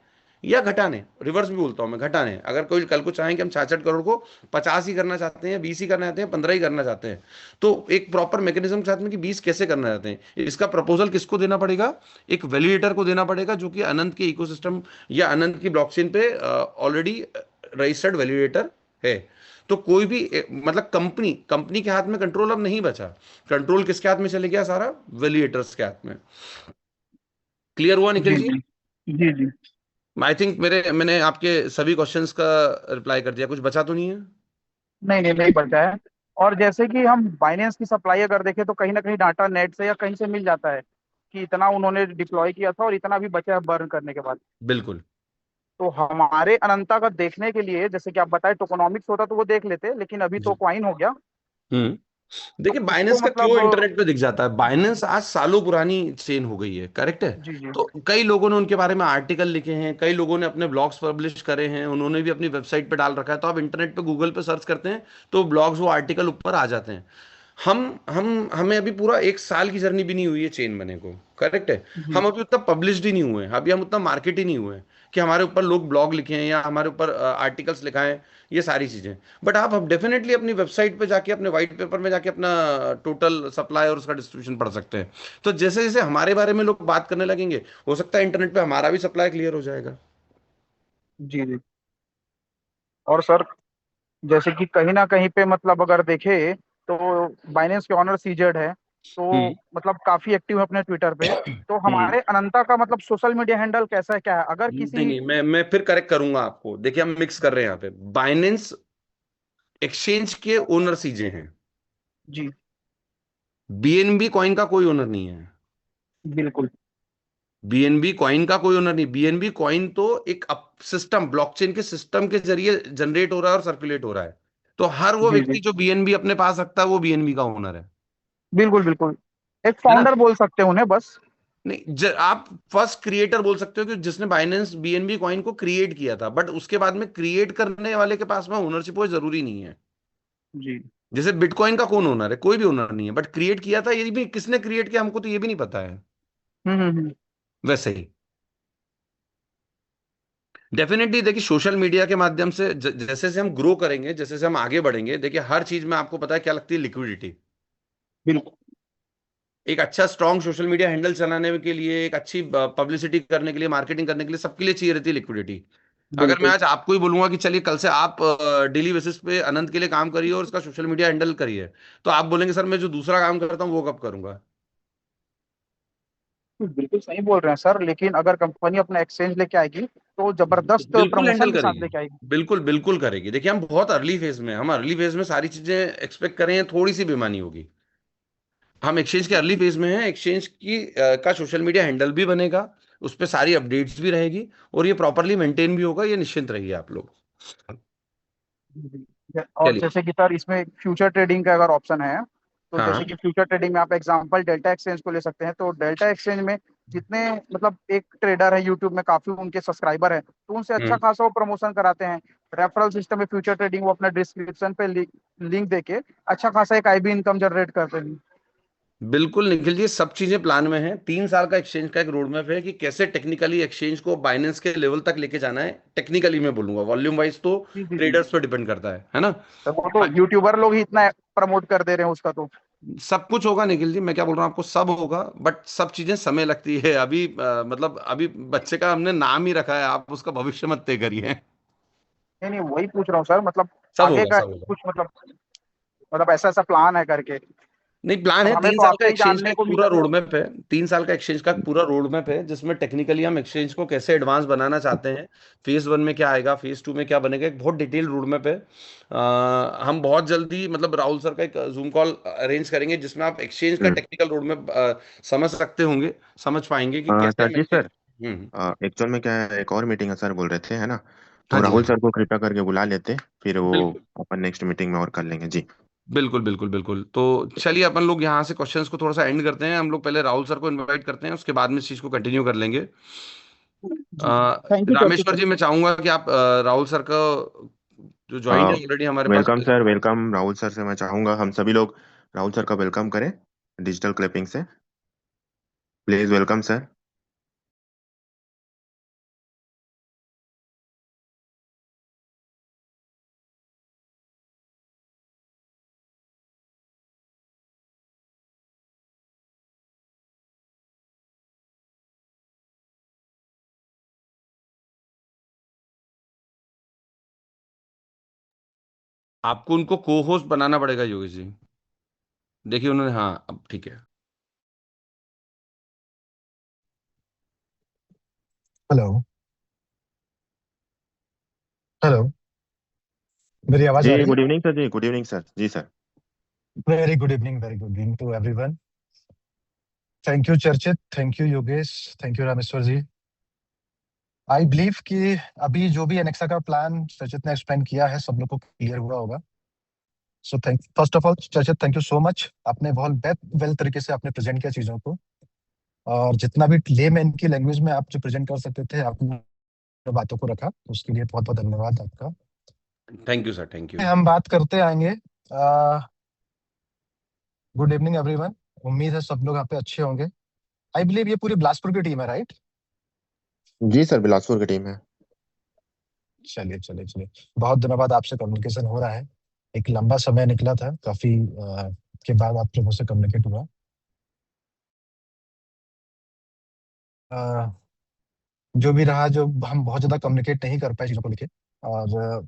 या घटाने, रिवर्स भी बोलता हूं मैं, घटाने, अगर कोई कल को चाहें कि हम 66 करोड़ को 50 ही करना चाहते हैं, 20 ही करना चाहते हैं, 15 ही करना चाहते हैं, तो एक प्रॉपर मैकेनिज्म के साथ में कि 20 कैसे करना चाहते हैं, इसका प्रपोजल किसको देना पड़ेगा, एक वैलिडेटर को देना पड़ेगा जो कि अनंत के इकोसिस्टम या अनंत की ब्लॉकचेन पे ऑलरेडी रजिस्टर्ड वैलिडेटर है। तो कोई भी मतलब कंपनी कंपनी के हाथ में कंट्रोल अब नहीं बचा। कंट्रोल किसके हाथ में चले गया, सारा वैलिडेटर्स के हाथ में। क्लियर हुआ निखिल जी जी? जी जी जी। आई थिंक मैंने आपके सभी क्वेश्चंस का रिप्लाई कर दिया, कुछ बचा तो नहीं है? नहीं नहीं, नहीं बचा है। और जैसे कि हम बाइनेंस की सप्लाई अगर देखें तो कहीं ना कहीं डाटा नेट से या कहीं से मिल जाता है कि इतना उन्होंने डिप्लॉय किया था और इतना भी बचा है बर्न करने के बाद। बिल्कुल। तो हमारे अनंता का देखने के लिए जैसे कि आप बताए टोकोनॉमिक्स होता तो वो देख लेते, लेकिन अभी तो जी। क्वाइन हो गया। हम्म। देखिए अब उसको बाइनेंस का क्यों मतलब इंटरनेट पे दिख जाता है, बाइनेंस आज सालों पुरानी चेन हो गई है, करेक्ट है। जी जी तो कई लोगों ने उनके बारे में आर्टिकल लिखे हैं, कई लोगों ने अपने ब्लॉग्स पब्लिश करे हैं, उन्होंने भी अपनी वेबसाइट पे डाल रखा है। तो आप इंटरनेट पे गूगल पे सर्च करते हैं तो ब्लॉग्स वो आर्टिकल ऊपर आ जाते हैं। हम हमें अभी पूरा 1 साल की जर्नी भी नहीं हुई है चेन बने को, करेक्ट है। जी हम अभी उतना पब्लिश्ड ही नहीं हुए हैं, अभी हम उतना मार्केट ही नहीं हुए हैं कि हमारे ऊपर लोग ब्लॉग लिखे हैं या हमारे ऊपर आर्टिकल्स लिखाएं, ये सारी चीजें। बट आप डेफिनेटली अपनी वेबसाइट पे जाके अपने व्हाइट पेपर में जाके अपना टोटल सप्लाई और उसका डिस्ट्रीब्यूशन पढ़ सकते हैं। तो जैसे जैसे हमारे बारे में लोग बात करने लगेंगे, हो सकता है इंटरनेट पे हमारा भी सप्लाई क्लियर हो जाएगा। जी जी। और सर जैसे कि कहीं ना कहीं पे मतलब अगर देखे तो बाइनेंस के ऑनर सीजेड है, तो हम्म। मतलब काफी एक्टिव है अपने ट्विटर पे। तो हम्म। हमारे अनंता का मतलब सोशल मीडिया हैंडल कैसा है, क्या है अगर नहीं किसी। नहीं, मैं फिर करेक्ट करूंगा आपको। देखिए हम मिक्स कर रहे हैं यहाँ पे, बाइनेंस एक्सचेंज के ओनर सीजे हैं, जी बीएनबी कॉइन का कोई ओनर नहीं है। बिल्कुल। बीएनबी कॉइन का कोई ओनर नहीं। बीएनबी कॉइन तो एक सिस्टम, ब्लॉकचेन के सिस्टम के जरिए जनरेट हो रहा है और सर्कुलेट हो रहा है। तो हर वो जी जी व्यक्ति जो बीएनबी अपने पास रखता है वो बीएनबी का ओनर बिल्कुल बिल्कुल। एक है ना। फाउंडर बोल सकते हैं उन्हें बस। नहीं आप फर्स्ट क्रिएटर बोल सकते हो कि जिसने बाइनेंस बीएनबी कॉइन को क्रिएट किया था, बट उसके बाद में क्रिएट करने वाले के पास में ओनरशिप हो जरूरी नहीं है। जी जैसे बिटकॉइन का कौन ओनर है, कोई भी ओनर नहीं है, बट क्रिएट किया था, ये भी किसने क्रिएट किया हमको तो ये भी नहीं पता है। हम्म। वैसे ही डेफिनेटली देखिए सोशल मीडिया के माध्यम से जैसे जैसे हम ग्रो करेंगे, जैसे जैसे हम आगे बढ़ेंगे, देखिए हर चीज में आपको पता है क्या लगती है, लिक्विडिटी। बिल्कुल एक अच्छा स्ट्रॉन्ग सोशल मीडिया हैंडल चलाने के लिए, एक अच्छी पब्लिसिटी करने के लिए, मार्केटिंग करने के लिए, सबके लिए चाहिए रहती है लिक्विडिटी। अगर मैं बिल्कुल। आज आपको ही बोलूंगा कि चलिए कल से आप डेली बेसिस पे अनंत के लिए काम करिए और उसका सोशल मीडिया हैंडल करिए, तो आप बोलेंगे सर मैं जो दूसरा काम करता हूँ वो कब करूंगा। बिल्कुल सही बोल रहे हैं सर, लेकिन अगर कंपनी अपना एक्सचेंज लेके आएगी तो जबरदस्त बिल्कुल प्रमोशन हैंडल के साथ करेगी, लेके आएगी। बिल्कुल बिल्कुल करेगी। देखिए हम बहुत अर्ली फेज में हैं, हम अर्ली फेज में सारी चीजें एक्सपेक्ट करें, थोड़ी सी बेमानी होगी। हम एक्सचेंज के अर्ली फेज में हैं, एक्सचेंज की का सोशल मीडिया हैंडल भी बनेगा, उस पर सारी अपडेट्स भी रहेगी, और ये प्रॉपरली मेंटेन भी होगा, ये निश्चिंत रहिए आप लोग। और चलिए। जैसे कि सर इसमें फ्यूचर ट्रेडिंग का अगर ऑप्शन है, तो जैसे हाँ। कि फ्यूचर ट्रेडिंग में आप एग्जांपल डेल्टा एक्सचेंज को ले सकते हैं। तो डेल्टा एक्सचेंज में जितने मतलब एक ट्रेडर है यूट्यूब में काफी उनके सब्सक्राइबर हैं, तो उनसे अच्छा हम्म। खासा वो प्रमोशन कराते हैं। रेफरल सिस्टम में फ्यूचर ट्रेडिंग वो अपना डिस्क्रिप्शन पे लिंक देके अच्छा खासा एक आईबी इनकम जनरेट करते हैं। बिल्कुल निखिल जी, सब चीजें प्लान में हैं। 3 साल का एक्सचेंज का एक रोड मैप है कि कैसे टेक्निकली एक्सचेंज को बाइनेंस के लेवल तक लेके जाना है। टेक्निकली मैं बोलूंगा, वॉल्यूम वाइज तो जी जी जी। ट्रेडर्स पे डिपेंड करता है ना। तो वो तो यूट्यूबर लोग ही इतना प्रमोट कर दे रहे हैं उसका तो। सब कुछ होगा निखिल जी, मैं क्या बोल रहा हूँ आपको, सब होगा, बट सब चीजें समय लगती है। अभी मतलब अभी बच्चे का हमने नाम ही रखा है, आप उसका भविष्य मत तय करिए। नहीं नहीं, वही पूछ रहा हूँ सर, मतलब सब आगे होगा, का सब होगा। कुछ मतलब ऐसा ऐसा प्लान है करके। नहीं प्लान अब है, हमें तीन तो साल का आपसे ही एक्सचेंज का जानने एक को पूरा मिला। रोड मैप है। 3 साल का एक्सचेंज का पूरा रोड मैप है जिसमें टेक्निकली हम एक्सचेंज को कैसे एडवांस बनाना चाहते हैं, फेज 1 में क्या आएगा, फेज 2 में क्या बनेगा, एक बहुत डिटेल रोड मैप है। हम बहुत जल्दी मतलब राहुल सर का एक जूम कॉल अरेंज करेंगे जिसमें आप एक्सचेंज का हम्म। टेक्निकल रोड मैप समझ सकते होंगे, समझ पाएंगे कि कैसे हम साजिद exchange- सर, एक्चुअल में क्या है, एक और मीटिंग है सर बोल रहे थे, है ना? हाँ तो जी, हाँ राहुल जी। सर को कृपया करके बुला लेते, फिर वो बिल्कुल अपन नेक्स्ट मीटिंग में और कर लेंगे जी। बिल्कुल बिल्कुल बिल्कुल। तो चलिए अपन लोग यहाँ से क्वेश्चंस को थोड़ा सा एंड करते हैं। हम लोग पहले राहुल सर को इनवाइट करते हैं, उसके बाद में इस चीज को कंटिन्यू कर लेंगे। जी, थैंक यू चर्चित रामेश्वर सर। जी, मैं चाहूंगा कि आप राहुल सर का जो ज्वाइंट है ऑलरेडी हमारे पास। Welcome sir, welcome Rahul sir से मैं चाहूंगा हम सभी लोग राहुल सर का वेलकम करें डिजिटल क्लिपिंग से। Please welcome sir. आपको उनको को होस्ट बनाना पड़ेगा योगी जी। देखिए उन्होंने, हाँ अब ठीक है। हेलो। हेलो। मेरी आवाज जी आ रही है? गुड इवनिंग सर, जी गुड इवनिंग सर, जी sir. Very good evening, very good evening to everyone. Thank you Charchit, thank you Yogesh, thank you Rameshwar ji. I believe कि अभी जो भी एनेक्सा का प्लान चर्चित ने एक्सप्लेन किया है सब लोग को क्लियर हुआ होगा। So thank first of all चर्चित, थैंक यू सो मच। आपने बहुत वेल तरीके से आपने प्रेजेंट किया चीजों को, और जितना भी लेमैन की लैंग्वेज में आप जो प्रेजेंट कर सकते थे आपने बातों को रखा, तो उसके लिए बहुत बहुत धन्यवाद आपका। Thank you sir, thank you. हम बात करते आएंगे। Good evening everyone. उम्मीद है सब लोग यहाँ पे अच्छे होंगे। आई बिलीव ये पूरी बिलासपुर की टीम है, राइट? जी सर, बिलासपुर की टीम है। चलिए चलिए चलिए, बहुत दिनों बाद आपसे कम्युनिकेशन हो रहा है। एक लंबा समय निकला था, काफी के बाद आप लोगों से कम्युनिकेट हुआ। अ, जो भी रहा, जो हम बहुत ज्यादा कम्युनिकेट नहीं कर पाए चीजों को लेके, और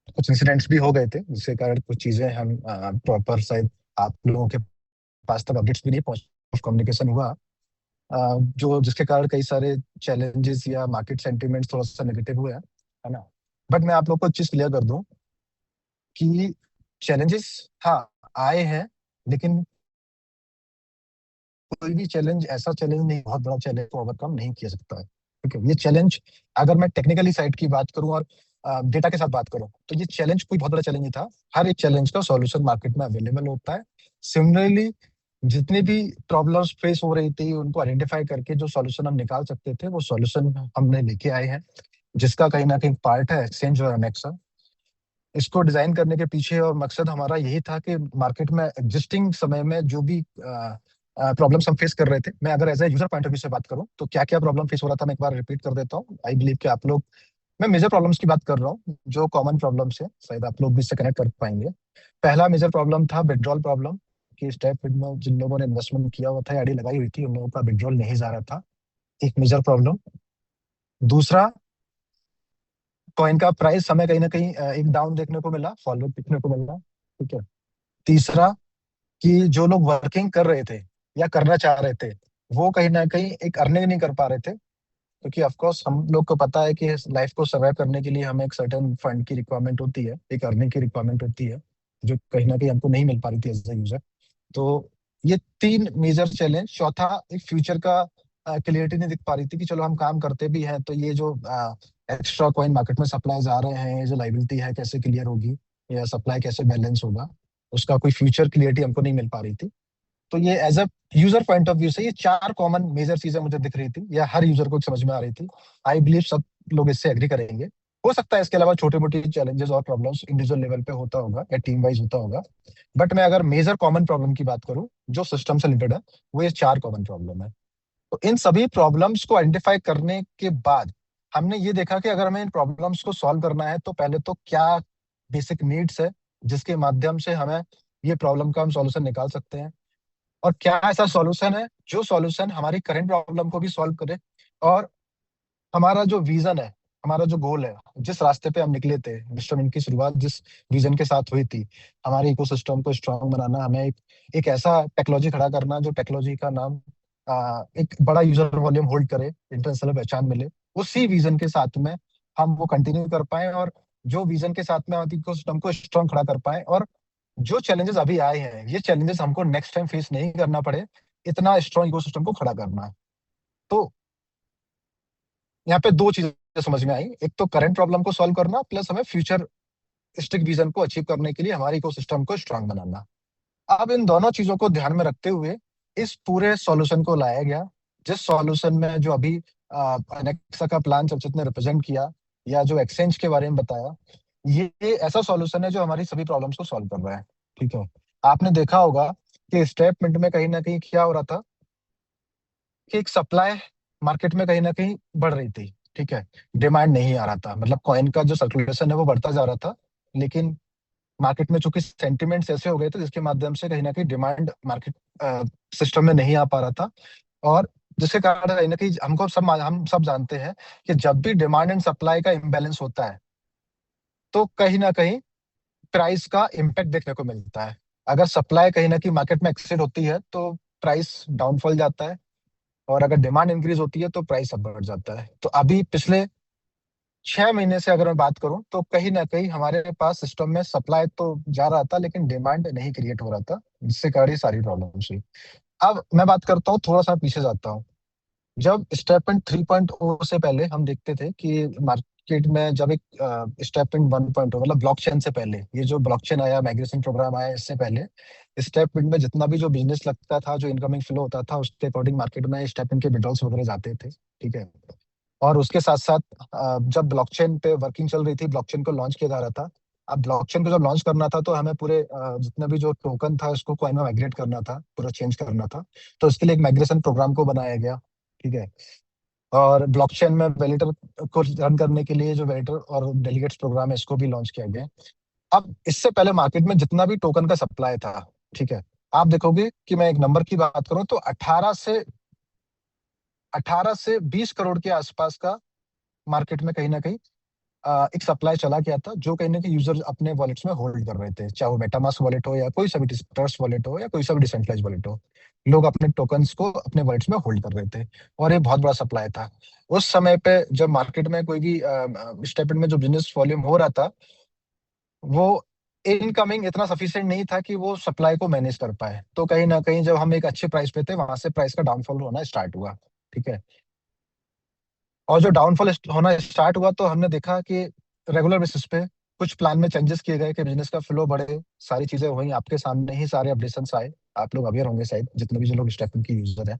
कुछ इंसिडेंट्स भी हो गए थे जिसके कारण कुछ चीजें हम प्रॉपर शायद आप लोगों के पास तक अपडेट्स भी नहीं पहुंच कम्युनिकेशन हुआ, जो जिसके कारण कई सारे चैलेंजेस या मार्केट सेंटीमेंट्स थोड़ा सा नेगेटिव हुए हैं, है ना? बट मैं आप लोग को एक चीज क्लियर कर दूं कि चैलेंजेस, हाँ, आए हैं, लेकिन कोई भी चैलेंज ऐसा चैलेंज नहीं, बहुत बड़ा चैलेंज को ओवरकम नहीं किया सकता है। ठीक है, ये चैलेंज, अगर मैं टेक्निकली साइड की बात करूं और डेटा के साथ बात करूं, तो ये चैलेंज कोई बहुत बड़ा चैलेंज नहीं था। हर एक चैलेंज का सॉल्यूशन मार्केट में अवेलेबल होता है। सिमिलरली, जितनी भी प्रॉब्लम्स फेस हो रही थी उनको आइडेंटिफाई करके जो सॉल्यूशन हम निकाल सकते थे वो सॉल्यूशन हमने लेके आए हैं, जिसका कहीं ना कहीं पार्ट है एक्सचेंज और अनेक्सा। इसको डिजाइन करने के पीछे और मकसद हमारा यही था कि मार्केट में एग्जिस्टिंग समय में जो भी प्रॉब्लम्स हम फेस कर रहे थे, मैं अगर as a user point of view से बात करूं तो क्या क्या प्रॉब्लम फेस हो रहा था, मैं एक बार रिपीट कर देता हूं। आई बिलीव कि आप लोग, मैं मेजर प्रॉब्लम्स की बात कर रहा हूँ जो कॉमन प्रॉब्लम्स है, शायद आप लोग भी इससे कनेक्ट कर पाएंगे। पहला मेजर प्रॉब्लम था विड्रॉल प्रॉब्लम, कि इस टाइप में जिन लोगों ने इन्वेस्टमेंट किया हुआ था, आईडी लगाई हुई थी, उन लोगों का विड्रॉल नहीं जा रहा था, एक मेजर प्रॉब्लम। दूसरा, कॉइन का प्राइस हमें कहीं ना कहीं एक डाउन देखने को मिला, फॉलोअर देखने को मिला। ठीक है। तीसरा, कि जो लोग वर्किंग कर रहे थे या करना चाह रहे थे, वो कहीं ना कहीं एक अर्निंग नहीं कर पा रहे थे, क्योंकि ऑफ कोर्स हम लोग को पता है कि लाइफ को सर्वाइव करने के लिए हमें एक सर्टेन फंड की रिक्वायरमेंट होती है, एक अर्निंग की रिक्वायरमेंट होती है, जो कहीं ना कहीं हमको नहीं मिल पा रही थी एज ए यूजर। तो ये तीन मेजर चैलेंज। चौथा, एक फ्यूचर का क्लियरिटी नहीं दिख पा रही थी कि चलो हम काम करते भी हैं तो ये जो एक्स्ट्रा कॉइन मार्केट में सप्लाईज आ रहे हैं, ये जो लाइबिलिटी है कैसे क्लियर होगी, या सप्लाई कैसे बैलेंस होगा, उसका कोई फ्यूचर क्लियरिटी हमको नहीं मिल पा रही थी। तो ये as a user point of view से ये चार कॉमन मेजर चीजें मुझे दिख रही थी, या हर यूजर को समझ में आ रही थी। आई बिलीव सब लोग इससे एग्री करेंगे। हो सकता है इसके अलावा छोटे मोटे चैलेंजेस और प्रॉब्लम्स इंडिविजुअल लेवल पे होता होगा या टीम वाइज होता होगा, बट मैं अगर मेजर कॉमन प्रॉब्लम की बात करूं जो सिस्टम से रिलेटेड है, वो ये चार कॉमन प्रॉब्लम है। तो इन सभी प्रॉब्लम्स को आइडेंटिफाई करने के बाद हमने ये देखा कि अगर हमें इन प्रॉब्लम्स को सॉल्व करना है तो पहले तो क्या बेसिक नीड्स है जिसके माध्यम से हमें ये प्रॉब्लम का हम सॉल्यूशन निकाल सकते हैं, और क्या ऐसा सॉल्यूशन है जो सॉल्यूशन हमारी करंट प्रॉब्लम को भी सॉल्व करे, और हमारा जो विजन है, हमारा जो गोल है, जिस रास्ते पे हम निकले थे, इंस्ट्रूमेंट की शुरुआत जिस विजन के साथ हुई थी, हमारे इकोसिस्टम को स्ट्रांग बनाना, हमें एक ऐसा टेक्नोलॉजी खड़ा करना जो टेक्नोलॉजी का नाम एक बड़ा यूजर वॉल्यूम होल्ड करे, इंटरनेशनल पहचान मिले, उसी विजन के साथ में हम वो कंटिन्यू कर पाए, और जो विजन के साथ में हम इकोसिस्टम को स्ट्रांग खड़ा कर पाए, और जो चैलेंजेस अभी आए हैं ये चैलेंजेस हमको नेक्स्ट टाइम फेस नहीं करना पड़े, इतना स्ट्रांग इकोसिस्टम को खड़ा करना है। तो यहाँ पे दो चीजें समझ में आई, एक तो करंट प्रॉब्लम को सॉल्व करना, प्लस हमें फ्यूचर स्टिक विजन को अचीव करने के लिए हमारे इकोसिस्टम को स्ट्रांग बनाना। अब इन दोनों चीजों को ध्यान में रखते हुए इस पूरे सॉल्यूशन को लाया गया, जिस सॉल्यूशन में जो अभी अनेक्सा का प्लान चर्चित ने रिप्रेजेंट किया या जो एक्सचेंज के बारे में बताया, ये ऐसा सॉल्यूशन है जो हमारी सभी प्रॉब्लम्स को सॉल्व कर रहा है। ठीक है, आपने देखा होगा कि स्टेटमेंट में कहीं ना कहीं क्या हो रहा था कि एक सप्लाई मार्केट में कहीं ना कहीं बढ़ रही थी। ठीक है, डिमांड नहीं आ रहा था, मतलब कॉइन का जो सर्कुलेशन है वो बढ़ता जा रहा था, लेकिन मार्केट में चूंकि सेंटिमेंट्स ऐसे हो गए थे जिसके माध्यम से कहीं ना कहीं डिमांड मार्केट सिस्टम में नहीं आ पा रहा था। और जिसके कारण कहीं ना कहीं हम सब जानते हैं कि जब भी डिमांड एंड सप्लाई का इम्बेलेंस होता है तो कहीं ना कहीं प्राइस का इम्पैक्ट देखने को मिलता है। अगर सप्लाई कहीं ना कहीं मार्केट में एक्सीड होती है तो प्राइस डाउनफॉल जाता है, और अगर डिमांड इंक्रीज होती है तो प्राइस अब बढ़ जाता है। तो अभी पिछले 6 महीने से अगर मैं बात करूं तो कहीं ना कहीं हमारे पास सिस्टम में सप्लाई तो जा रहा था लेकिन डिमांड नहीं क्रिएट हो रहा था, जिससे कारण ये सारी प्रॉब्लम्स हुई। अब मैं बात करता हूँ, थोड़ा सा पीछे जाता हूँ। जब स्टेपमेंट 3.0 से पहले हम देखते थे कि मार्केट में जब एक स्टेपमेंट 1.0 मतलब ब्लॉकचेन से पहले, ये जो ब्लॉकचेन आया, माइग्रेशन प्रोग्राम आया, इससे पहले स्टेपमेंट में जितना भी जो बिजनेस लगता था, जो इनकमिंग फ्लो होता था, उसके अकॉर्डिंग मार्केट में स्टेपमेंट के विड्रॉल्स वगैरह जाते थे। ठीक है, और उसके साथ साथ जब ब्लॉकचेन पे वर्किंग चल रही थी, ब्लॉकचेन को लॉन्च किया जा रहा था। अब ब्लॉकचेन को जब लॉन्च करना था तो हमें पूरे जितना भी जो टोकन था उसको कॉइन में माइग्रेट करना था, पूरा चेंज करना था। तो इसके लिए एक माइग्रेशन प्रोग्राम को बनाया गया। ठीक है, और ब्लॉकचेन में वैलिडेटर को रन करने के लिए जो वैलिडेटर और डेलीगेट्स प्रोग्राम है, इसको भी लॉन्च किया गया। अब इससे पहले मार्केट में जितना भी टोकन का सप्लाई था, ठीक है, आप देखोगे कि मैं एक नंबर की बात करूं तो 18 से 20 करोड़ के आसपास का मार्केट में कहीं ना कहीं एक सप्लाई चला गया था, जो कहीं ना कहीं यूजर अपने वॉलेट्स में होल्ड कर रहे थे, चाहे वो मेटामास्क वॉलेट हो या कोई सा भी ट्रस्ट वॉलेट हो या कोई सा भी डिसेंट्रलाइज वॉलेट हो। लोग अपने टोकन्स को अपने वॉलेट्स में होल्ड कर रहे थे, और ये बहुत बड़ा सप्लाई था। उस समय पे जब मार्केट में कोई भी स्टेटमेंट में जो बिजनेस वॉल्यूम हो रहा था, वो इनकमिंग इतना सफिशिएंट नहीं था कि वो सप्लाई को मैनेज कर पाए। तो कहीं ना कहीं जब हम एक अच्छे प्राइस पे थे, वहां से प्राइस का डाउनफॉल होना स्टार्ट हुआ। ठीक है, और जो डाउनफॉल होना स्टार्ट हुआ तो हमने देखा कि रेगुलर बेसिस पे कुछ प्लान में चेंजेस किए गए कि बिजनेस का फ्लो बढ़े, सारी चीजें हुई, आपके सामने ही सारे अपडेशंस आए, आप लोग अवेयर होंगे शायद, जितने भी जो लोग स्टेपन की यूजर हैं।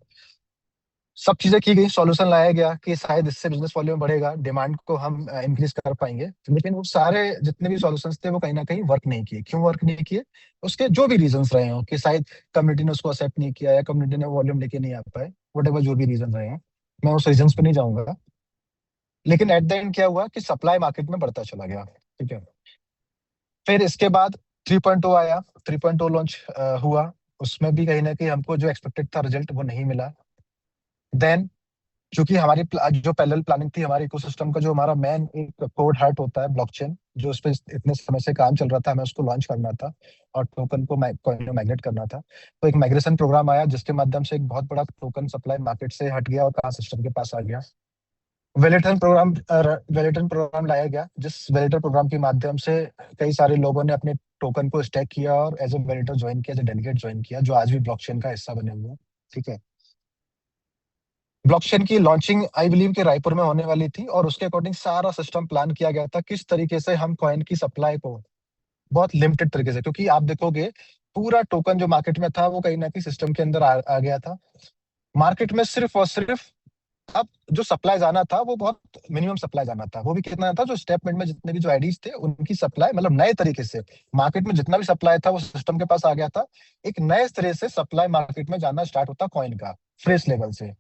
सब चीजें की गई, सॉल्यूशन लाया गया कि शायद इससे बिजनेस वॉल्यूम बढ़ेगा, डिमांड को हम इंक्रीज कर पाएंगे। लेकिन वो सारे जितने भी सॉल्यूशंस थे वो कहीं ना कहीं वर्क नहीं किए। क्यों वर्क नहीं किए? उसके जो भी रीजंस रहे हो, कि शायद कम्युनिटी ने उसको एक्सेप्ट नहीं किया या कम्युनिटी ने वॉल्यूम लेके नहीं आ पाए, वट जो भी रीजन रहे हैं, मैं उस रीजंस पे नहीं जाऊंगा। लेकिन एट द एंड क्या हुआ कि सप्लाई मार्केट में बढ़ता चला गया। ठीक है, फिर इसके बाद 3.0 आया, 3.0 लॉन्च हुआ। उसमें भी कहीं ना कहीं हमको जो एक्सपेक्टेड था रिजल्ट वो नहीं मिला। देन क्योंकि हमारी जो पैरेलल प्लानिंग थी, हमारे इकोसिस्टम का जो हमारा मेन एक कोड हार्ट होता है ब्लॉकचेन, जो उस पर इतने समय से काम चल रहा था, हमें उसको लॉन्च करना था और टोकन को कॉइन में माइग्रेट करना था। तो एक माइग्रेशन प्रोग्राम आया जिसके माध्यम से एक बहुत बड़ा टोकन सप्लाई मार्केट से हट गया और कहा सिस्टम के पास आ गया। वेलेटन प्रोग्राम लाया गया, जिस वेलेटर प्रोग्राम के माध्यम से कई सारे लोगों ने अपने टोकन को स्टैक किया और एज ए वेलेटर ज्वाइन किया, एज ए डेलीगेट ज्वाइन किया, जो आज भी ब्लॉकचेन का हिस्सा बने हुए हैं। ठीक है, ब्लॉकचेन की लॉन्चिंग आई बिलीव के रायपुर में होने वाली थी, और उसके अकॉर्डिंग सारा सिस्टम प्लान किया गया था किस तरीके से हम कॉइन की सप्लाई को बहुत लिमिटेड तरीके से, क्योंकि आप देखोगे पूरा टोकन जो मार्केट में था वो कहीं ना कहीं सिस्टम के अंदर आ गया था। मार्केट में सिर्फ और सिर्फ अब जो सप्लाई जाना था वो बहुत मिनिमम सप्लाई जाना था, वो भी कितना था, जो स्टेटमेंट में जितने भी जो आईडीज थे उनकी सप्लाई, मतलब नए तरीके से मार्केट में जितना भी सप्लाई था वो सिस्टम के पास आ गया था। एक नए तरह से सप्लाई मार्केट में जाना स्टार्ट होता कॉइन का फ्रेश लेवल से।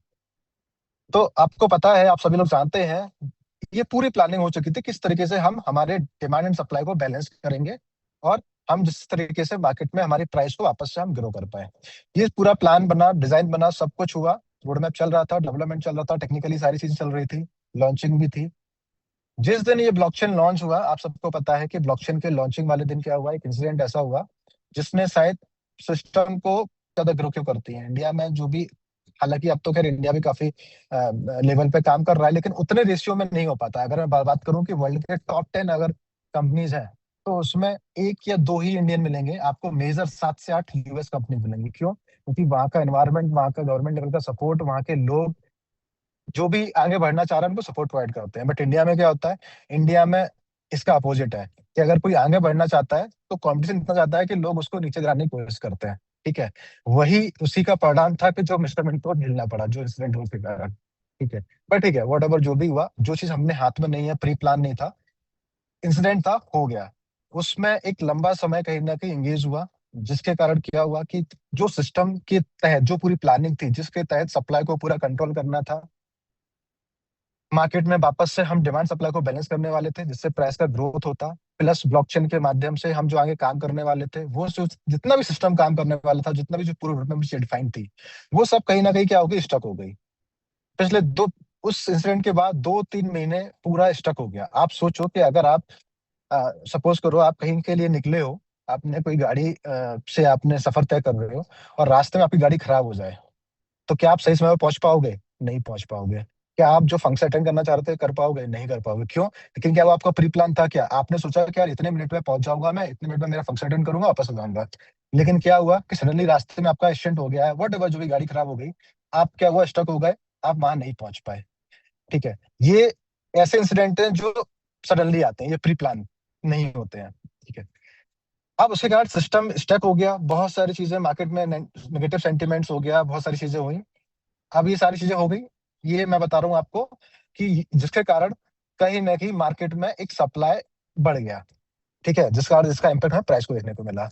तो आपको पता है, आप सभी लोग जानते हैं, ये पूरी प्लानिंग हो चुकी थी किस तरीके से हम हमारे डिमांड एंड सप्लाई को बैलेंस करेंगे, और हम जिस तरीके से मार्केट में हमारी प्राइस को वापस से हम ग्रो कर पाए। ये पूरा प्लान बना, डिजाइन बना, सब कुछ हुआ, रोड मैप चल रहा था, डेवलपमेंट चल रहा था, टेक्निकली सारी चीजें चल रही थी, लॉन्चिंग भी थी। जिस दिन ये ब्लॉकचेन लॉन्च हुआ, आप सबको पता है कि ब्लॉकचेन के लॉन्चिंग वाले दिन क्या हुआ, एक इंसिडेंट ऐसा हुआ जिसने शायद सिस्टम को ज्यादा ग्रो क्यों करती है इंडिया में, जो भी, हालांकि अब तो खैर इंडिया भी काफी लेवल पे काम कर रहा है, लेकिन उतने रेशियो में नहीं हो पाता। अगर मैं बात करूं कि वर्ल्ड के टॉप 10 अगर कंपनीज है, तो उसमें एक या दो ही इंडियन मिलेंगे आपको, मेजर 7 से 8 यूएस कंपनी मिलेंगी। क्यों? क्योंकि वहाँ का एनवायरमेंट, वहाँ का गवर्नमेंट लेवल का सपोर्ट, वहाँ के लोग जो भी आगे बढ़ना चाह रहा है उनको सपोर्ट प्रोवाइड करते हैं। बट इंडिया में क्या होता है, इंडिया में इसका अपोजिट है कि अगर कोई आगे बढ़ना चाहता है तो कंपटीशन इतना ज्यादा है कि लोग उसको नीचे गिराने की कोशिश करते हैं। ठीक है, वही उसी का परिणाम था कि जो मिस्टर मिंटो को झेलना पड़ा, जो इंसिडेंट हुआ के कारण। ठीक है, पर ठीक है, वट एवर जो भी हुआ, जो चीज हमने हाथ में नहीं है, प्री प्लान नहीं था, इंसिडेंट था, हो गया। उसमें एक लंबा समय कहीं ना कहीं एंगेज हुआ, जिसके कारण क्या हुआ कि जो सिस्टम के तहत जो पूरी प्लानिंग थी, जिसके तहत सप्लाई को पूरा कंट्रोल करना था, मार्केट में वापस से हम डिमांड सप्लाई को बैलेंस करने वाले थे, जिससे प्राइस का ग्रोथ होता, प्लस ब्लॉकचेन के माध्यम से हम जो आगे काम करने वाले थे, वो जो जितना भी सिस्टम काम करने वाला था, जितना भी जो पूरी रोड मैप डिफाइन थी, वो सब कहीं ना कहीं क्या हो गई, स्टक हो गई। पिछले दो उस इंसिडेंट के बाद 2-3 महीने पूरा स्टक हो गया। आप सोचो कि अगर आप सपोज करो आप कहीं के लिए निकले हो, आपने कोई गाड़ी से आपने सफर तय कर रहे हो और रास्ते में आपकी गाड़ी खराब हो जाए, तो क्या आप सही समय पर पहुंच पाओगे? नहीं पहुंच पाओगे। क्या आप जो फंक्शन अटेंड करना चाह रहे थे कर पाओगे? नहीं कर पाओगे। क्यों? लेकिन क्या वो आपका प्री प्लान था? क्या आपने सोचा कि यार इतने मिनट में पहुंच जाऊंगा, मैं इतने मिनट में मेरा फंक्शन अटेंड करूंगा, वापस हो जाऊंगा? लेकिन क्या हुआ कि सडनली रास्ते में आपका एक्सीडेंट हो गया है, वट एवर जो भी गाड़ी खराब हो गई, आप क्या हुआ, स्टक हो गए, आप वहां नहीं पहुंच पाए। ठीक है, ये ऐसे इंसिडेंट हैं जो सडनली आते हैं, ये प्री प्लान नहीं होते हैं। ठीक है, अब उसके बाद सिस्टम स्टक हो गया, बहुत सारी चीजें मार्केट में नेगेटिव सेंटिमेंट्स हो गया, बहुत सारी चीजें हुई। अब ये सारी चीजें हो गई, ये मैं बता रहा हूँ आपको कि जिसके कारण कहीं ना कहीं मार्केट में एक सप्लाई बढ़ गया। ठीक है, जिसका इम्पैक्ट हमें प्राइस को देखने को मिला।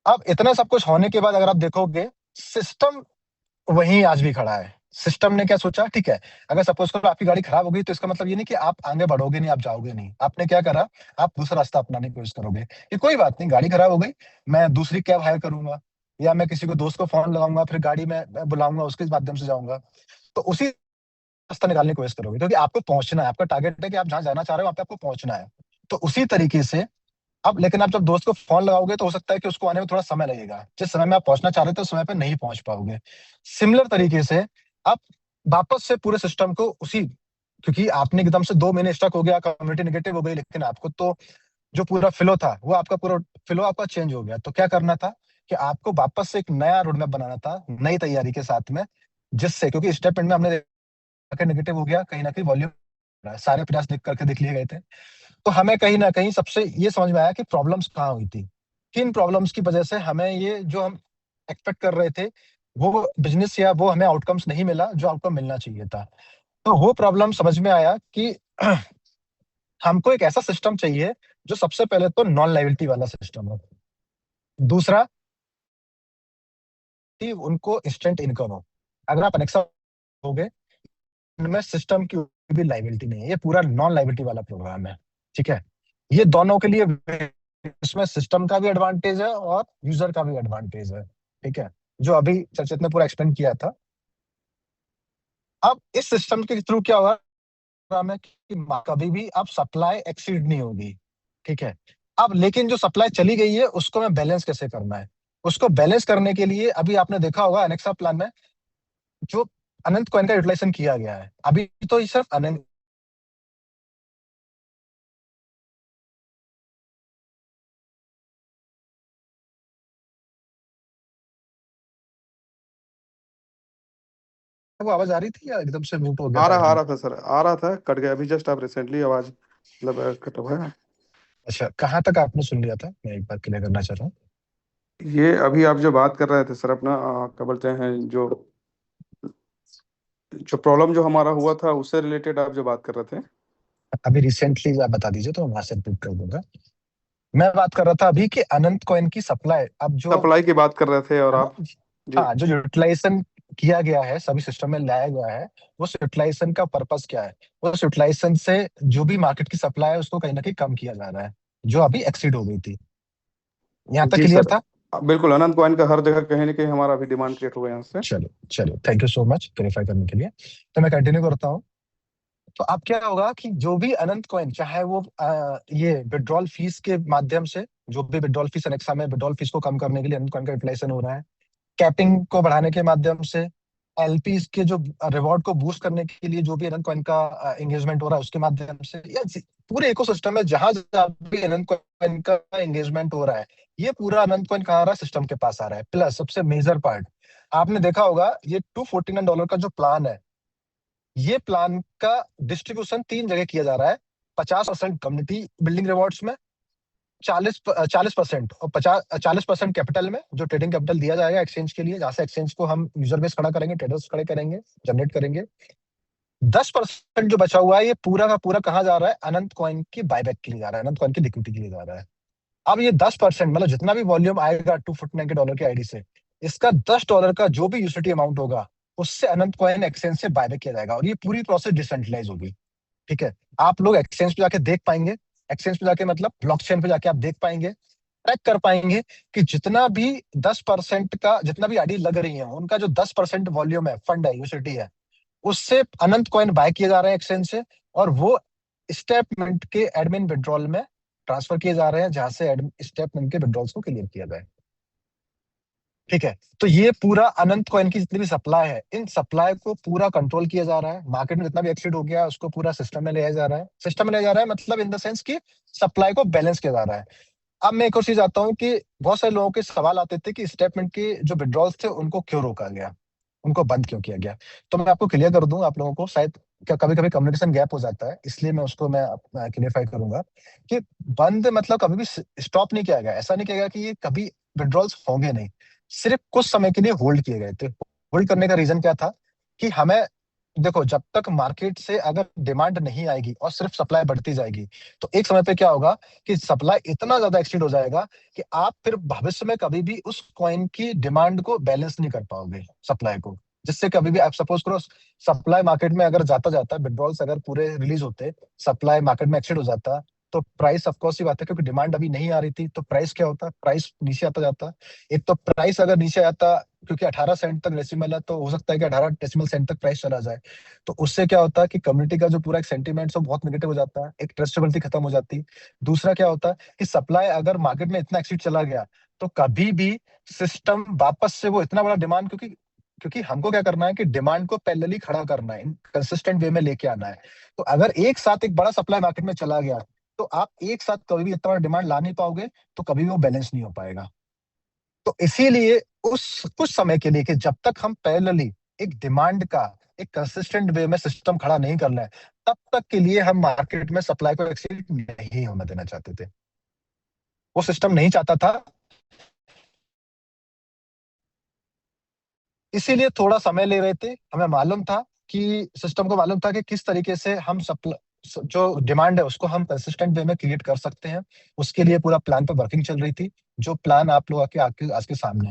अब इतना सब कुछ होने के बाद अगर आप देखोगे, सिस्टम वहीं आज भी खड़ा है। सिस्टम ने क्या सोचा, ठीक है, अगर सपोज करो आपकी गाड़ी खराब हो गई, तो इसका मतलब ये नहीं कि आप आगे बढ़ोगे नहीं, आप जाओगे नहीं। आपने क्या करा, आप दूसरा रास्ता अपनाने की कोशिश करोगे कि कोई बात नहीं, गाड़ी खराब हो गई, मैं दूसरी कैब हायर करूंगा, या मैं किसी को दोस्त को फोन लगाऊंगा, फिर गाड़ी में मैं बुलाऊंगा, उसके माध्यम से जाऊंगा। तो उसी रास्ता निकालने की कोशिश करोगे, क्योंकि आपको पहुंचना है, आपका टारगेट है कि आप जहां जाना चाह रहे हो वहां पे आपको पहुंचना है। तो उसी तरीके से अब लेकिन आप जब दोस्त को फोन लगाओगे तो हो सकता है कि उसको आने में थोड़ा समय लगेगा, जिस समय में आप पहुंचना चाह रहे थे उस समय पे नहीं पहुंच पाओगे। सिमिलर तरीके से आप वापस से पूरे सिस्टम को उसी, क्योंकि आपने एकदम से 2 महीने स्टक हो गया, कम्युनिटी नेगेटिव हो गई, लेकिन आपको तो जो पूरा फ्लो था वो आपका पूरा फ्लो आपका चेंज हो गया। तो क्या करना था कि आपको वापस से एक नया रोड मैप बनाना था, नई तैयारी के साथ में, जिससे, क्योंकि स्टेप एंड में हमने देखा नेगेटिव हो गया, कहीं ना कहीं वॉल्यूम सारे प्रयास देख लिए गए थे। तो हमें कहीं ना कहीं सबसे ये समझ में आया कि प्रॉब्लम्स कहाँ हुई थी, किन प्रॉब्लम्स की वजह से हमें ये जो हम एक्सपेक्ट कर रहे थे वो बिजनेस या वो हमें आउटकम्स नहीं मिला जो आउटकम मिलना चाहिए था। तो वो प्रॉब्लम समझ में आया कि हमको एक ऐसा सिस्टम चाहिए जो सबसे पहले तो नॉन लायबिलिटी वाला सिस्टम हो, दूसरा कि उनको इंस्टेंट इनकम हो। अगर आप अनेक्सा हो गए, इनमें सिस्टम की भी लायबिलिटी नहीं है, ये पूरा नॉन लायबिलिटी वाला प्रोग्राम है। ठीक है, ये दोनों के लिए इसमें सिस्टम का भी एडवांटेज है और यूजर का भी एडवांटेज है। ठीक है, जो अभी चर्चित ने पूरा एक्सप्लेन किया था। अब इस सिस्टम के थ्रू क्या होगा है कि कभी भी अब सप्लाई एक्सीड नहीं होगी। ठीक है, अब लेकिन जो सप्लाई चली गई है उसको मैं बैलेंस कैसे करना है, उसको बैलेंस करने के लिए अभी आपने देखा होगा अनेक्सा प्लान में जो अनंत कॉइन का यूटिलाइजेशन किया गया है, अभी तो ये सिर्फ अनंत वो आवाज आ रही थी या एकदम से म्यूट हो गया था आ अभी? रहा था सर, आ रहा था, कट गया अभी जस्ट। आप रिसेंटली आवाज मतलब कट हुआ है। अच्छा, कहाँ तक आपने सुन लिया था, मैं एक बार क्लियर करना चाह रहा हूँ। ये अभी आप जो बात कर रहे थे सर अपना क्या बोलते हैं, जो जो प्रॉब्लम जो हमारा हुआ था उससे रिलेटेड आप जो बात कर रहे थे। अभी रिसेंटली आप बता दीजिए तो मैं वहां से रिपीट कर दूंगा। मैं बात कर रहा था अभी कि अनंत कॉइन की सप्लाई अब जो सप्लाई की बात कर रहे थे और है ना, आप। जी। हाँ, जो यूटिलाइजेशन किया गया है, सभी सिस्टम में लाया गया है, उस यूटिलाइजेशन का पर्पस क्या है? उस यूटिलाइजेशन से जो भी मार्केट की सप्लाई है उसको कहीं ना कहीं कम किया जा रहा है, जो अभी एक्सीड हो गई थी। यहाँ तक जी क्लियर सर, था? बिल्कुल अनंत कॉइन का हर जगह कहीं ना कहीं हमारा अभी डिमांड क्रिएट हुआ है यहाँ से। चलो चलो, thank you so much clarify करने के लिए। तो मैं कंटिन्यू करता हूँ। तो अब क्या होगा कि जो भी अनंत कॉइन, चाहे वो ये विड्रॉल फीस के माध्यम से, जो भी विड्रॉल फीस अनेक्सा में विड्रॉल फीस को कम करने के लिए अनंत कॉइन का यूटिलाइजेशन हो रहा है, कैपिंग को बढ़ाने के माध्यम से, एलपी के जो रिवॉर्ड को बूस्ट करने के लिए जो भी अनंत कॉइन का एंगेजमेंट हो रहा है उसके माध्यम से, या पूरे इकोसिस्टम में जहां जहां भी अनंत कॉइन का एंगेजमेंट हो रहा है, ये पूरा अनंत कॉइन कहाँ आ रहा है, सिस्टम के पास आ रहा है। प्लस सबसे मेजर पार्ट, आपने देखा होगा ये $249 का जो प्लान है, ये प्लान का डिस्ट्रीब्यूशन 3 जगह किया जा रहा है। 50% कम्युनिटी बिल्डिंग रिवॉर्ड्स में, 40% और 40% कैपिटल में, जो ट्रेडिंग कैपिटल दिया जाएगा एक्सचेंज के लिए, जहां से एक्सचेंज को हम यूजर बेस खड़ा करेंगे, ट्रेडर्स खड़े करेंगे, जनरेट करेंगे। 10% जो बचा हुआ है, ये पूरा का पूरा कहाँ जा रहा है? अनंत कॉइन की बायबैक के लिए जा रहा है, अनंत कॉइन की लिक्विडिटी के लिए जा रहा है। अब ये 10% मतलब जितना भी वॉल्यूम आएगा $249 के आईडी से, इसका $10 का जो भी यूसिटी अमाउंट होगा, उससे अनंत कॉइन एक्सचेंज से बायबैक किया जाएगा, और ये पूरी प्रोसेस डिसेंट्रलाइज होगी। ठीक है, आप लोग एक्सचेंज पे जाके देख पाएंगे, एक्सचेंज पे जाके मतलब ब्लॉकचेन पे जाके आप देख पाएंगे, ट्रैक कर पाएंगे कि जितना भी 10% का, जितना भी आईडी लग रही है, उनका जो 10% वॉल्यूम है, फंड है, यूसिटी है, उससे अनंत कॉइन बाय किए जा रहे हैं एक्सचेंज से, और वो स्टेटमेंट के एडमिन विड्रॉल में ट्रांसफर किए जा रहे हैं, जहां से स्टेटमेंट के विड्रॉल्स को क्लियर किया जाए। ठीक है, तो ये पूरा अनंत कॉइन की जितनी भी सप्लाई है, इन सप्लाई को पूरा कंट्रोल किया जा रहा है। मार्केट में जितना भी एक्सीड हो गया है, उसको पूरा सिस्टम में ले जा रहा है। सिस्टम में ले जा रहा है मतलब इन द सेंस कि सप्लाई को बैलेंस किया जा रहा है। अब मैं एक और चीज आता हूँ कि बहुत सारे लोगों के सवाल आते थे कि स्टेटमेंट के जो विड्रॉल्स थे उनको क्यों रोका गया, उनको बंद क्यों किया गया। तो मैं आपको क्लियर कर दूं, आप लोगों को शायद क्या कभी कभी कम्युनिकेशन गैप हो जाता है, इसलिए मैं उसको मैं क्लियरफाई करूंगा कि बंद मतलब कभी भी स्टॉप नहीं किया गया। ऐसा नहीं किया गया कि ये कभी विड्रॉल्स होंगे नहीं, सिर्फ कुछ समय के लिए होल्ड किए गए थे। होल्ड करने का रीजन क्या था कि हमें, देखो, जब तक मार्केट से अगर डिमांड नहीं आएगी और सिर्फ सप्लाई बढ़ती जाएगी, तो एक समय पे क्या होगा कि सप्लाई इतना ज्यादा एक्सीड हो जाएगा कि आप फिर भविष्य में कभी भी उस कॉइन की डिमांड को बैलेंस नहीं कर पाओगे, सप्लाई को। जिससे कभी भी आप सपोज करो, सप्लाई मार्केट में अगर जाता जाता, विड्रॉल्स अगर पूरे रिलीज होते, सप्लाई मार्केट में एक्सीड हो जाता, तो प्राइस ऑफकोर्स ही बात है, क्योंकि डिमांड अभी नहीं आ रही थी, तो प्राइस क्या होता, प्राइस नीचे आता जाता। एक तो प्राइस अगर नीचे आता, क्योंकि 18 सेंट तक डेसिमल है, तो हो सकता है कि 18 डेसिमल सेंट तक प्राइस चला जाए। तो उससे क्या होता है कि कम्युनिटी का जो पूरा एक सेंटीमेंट है बहुत नेगेटिव हो जाता है, एक ट्रस्टेबिलिटी खत्म हो जाती। दूसरा क्या होता है कि सप्लाई अगर मार्केट में इतना एक्सीड चला गया, तो कभी भी सिस्टम वापस से वो इतना बड़ा डिमांड, क्योंकि क्योंकि हमको क्या करना है कि डिमांड को पैरेलली खड़ा करना है, कंसिस्टेंट वे में लेके आना है। तो अगर एक साथ एक बड़ा सप्लाई मार्केट में चला गया, तो आप एक साथ कभी भी इतना बड़ा डिमांड ला नहीं पाओगे, तो कभी भी वो बैलेंस नहीं हो पाएगा। तो इसीलिए उस कुछ समय के लिए, कि जब तक हम पैरेलली एक डिमांड का एक कंसिस्टेंट वे में सिस्टम खड़ा नहीं कर रहे, तब तक के लिए हम मार्केट में सप्लाई को एक्सीड नहीं होने देना चाहते थे। वो सिस्टम नहीं चाहता था, इसीलिए थोड़ा समय ले रहे थे। हमें मालूम था कि सिस्टम को मालूम था कि किस तरीके से हम सप्लाई, जो डिमांड है, उसको हम कंसिस्टेंट वे में क्रिएट कर सकते हैं। उसके लिए पूरा प्लान पर वर्किंग चल रही थी, जो प्लान आप लोग आज के सामने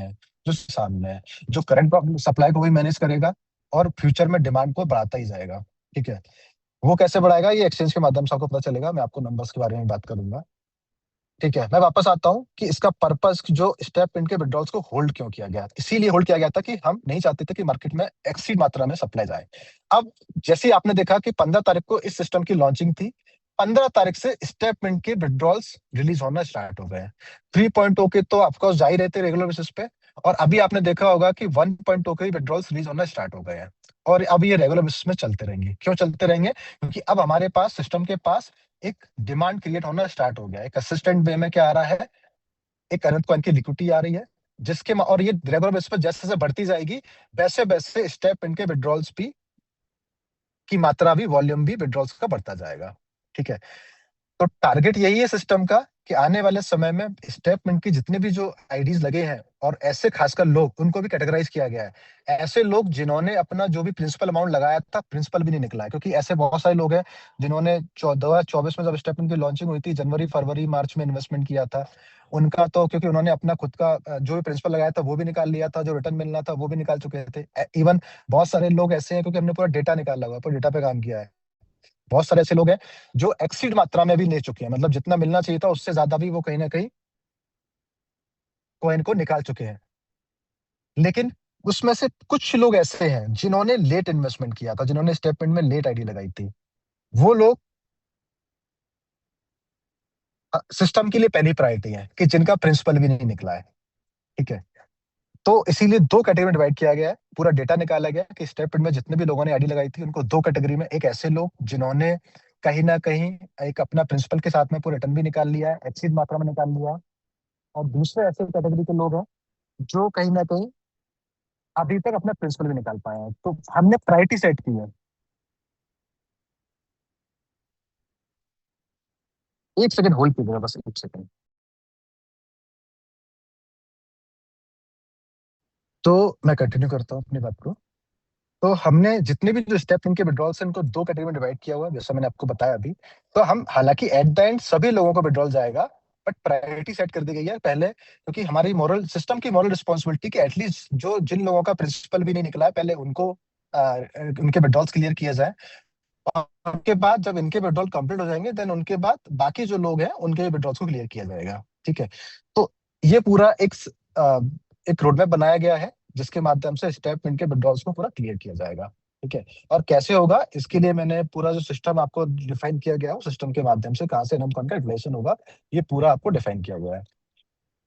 है, जो करंट सप्लाई को भी मैनेज करेगा और फ्यूचर में डिमांड को बढ़ाता ही जाएगा। ठीक है, वो कैसे बढ़ाएगा, ये एक्सचेंज के माध्यम से आपको पता चलेगा। मैं आपको नंबर्स के बारे में बात करूंगा। ठीक है, मैं वापस आता हूँ कि इसका पर्पस, जो स्टेप इनके विड्रॉल्स को होल्ड क्यों किया गया, इसीलिए होल्ड किया गया था कि हम नहीं चाहते थे कि मार्केट में एक्सीड मात्रा में सप्लाई जाए। अब जैसे ही आपने देखा कि 15 तारीख को इस सिस्टम की लॉन्चिंग थी, 15 तारीख से स्टेटमेंट के विड्रॉल्स रिलीज होना स्टार्ट हो गए हैं। 3.0 के तो ऑफकोर्स जा ही रहते रेगुलर बेसिस पे, और अभी आपने देखा होगा कि 1.0 के विड्रॉल्स रिलीज होना स्टार्ट हो गए हैं, और अब ये रेगुलर बेसिस में चलते रहेंगे। क्यों चलते रहेंगे? क्योंकि अब हमारे पास, सिस्टम के पास, एक डिमांड क्रिएट होना स्टार्ट हो गया है। कंसिस्टेंट वे में क्या आ रहा है, एक अनंत कॉइन की लिक्विडिटी आ रही है, और ये रेगुलर बेसिस पर जैसे जैसे बढ़ती जाएगी, वैसे वैसे स्टेप इनके विड्रॉल्स भी की मात्रा भी, वॉल्यूम भी विड्रॉल्स का बढ़ता जाएगा। ठीक है, तो टारगेट यही है सिस्टम का कि आने वाले समय में स्टेटमेंट की जितने भी जो आईडीज लगे हैं, और ऐसे खासकर लोग, उनको भी कैटेगराइज किया गया है। ऐसे लोग जिन्होंने अपना जो भी प्रिंसिपल अमाउंट लगाया था, प्रिंसिपल भी नहीं निकला है, क्योंकि ऐसे बहुत सारे लोग हैं जिन्होंने 2024 में जब स्टेटमेंट की लॉन्चिंग हुई थी, जनवरी फरवरी मार्च में इन्वेस्टमेंट किया था, उनका तो, क्योंकि उन्होंने अपना खुद का जो भी प्रिंसिपल लगाया था वो भी निकाल लिया था, जो रिटर्न मिलना था वो भी निकाल चुके थे। इवन बहुत सारे लोग ऐसे हैं, क्योंकि हमने पूरा डेटा निकाला हुआ, पूरा डेटा पे काम किया है। बहुत सारे ऐसे लोग हैं जो एक्सीड मात्रा में भी ले चुके हैं, मतलब जितना मिलना चाहिए था उससे ज्यादा भी वो कहीं ना कहीं कॉइन को निकाल चुके हैं। लेकिन उसमें से कुछ लोग ऐसे हैं जिन्होंने लेट इन्वेस्टमेंट किया था, जिन्होंने स्टेटमेंट में लेट आईडी लगाई थी, वो लोग सिस्टम के लिए पहली प्रायोरिटी है, कि जिनका प्रिंसिपल भी नहीं निकला है। ठीक है, तो इसीलिए दो कैटेगरी में डिवाइड किया गया है। पूरा डेटा निकाला गया कि स्टेटमेंट में जितने भी लोगों ने आईडी लगाई थी, उनको दो कैटेगरी में, एक ऐसे लोग जिन्होंने कहीं ना कहीं एक अपना प्रिंसिपल के साथ में पूरा रिटर्न भी निकाल लिया है, एक्सीड मात्रा में निकाल लिया है, और दूसरे ऐसे कैटेगरी के लोग हैं जो कहीं ना कहीं अभी तक अपना प्रिंसिपल भी निकाल पाए हैं। तो हमने प्रायोरिटी सेट की है एक सेकंड होल्ड कीजिएगा, बस एक सेकंड। तो मैं कंटिन्यू करता हूँ अपनी बात को। तो हमने जितने भी जो स्टेप इनके विड्रॉल्स हैं, इनको दो कैटेगरी में डिवाइड किया हुआ है, जैसा मैंने आपको बताया अभी। तो हम हालांकि एट द एंड सभी लोगों को विड्रॉल जाएगा, बट प्रायोरिटी सेट कर दी गई है पहले, क्योंकि हमारी मॉरल सिस्टम की मॉरल रिस्पॉन्सिबिलिटी कि एटलीस्ट जो जिन लोगों का प्रिंसिपल भी नहीं निकला है, पहले उनको उनके विड्रॉल्स क्लियर किया जाए। और उनके बाद जब इनके विड्रॉल कंप्लीट हो जाएंगे, देन उनके बाद बाकी जो लोग हैं उनके विड्रॉल्स को क्लियर किया जाएगा। ठीक है। तो ये पूरा एक रोड मैप बनाया गया है, जिसके माध्यम से स्टेप इनके विड्रॉल्स को पूरा क्लियर किया जाएगा। ठीक है। और कैसे होगा, इसके लिए मैंने पूरा जो सिस्टम आपको डिफाइन किया गया है, उस सिस्टम के माध्यम से कहाँ से इनकम का कैलकुलेशन होगा, ये पूरा आपको डिफाइन किया गया है।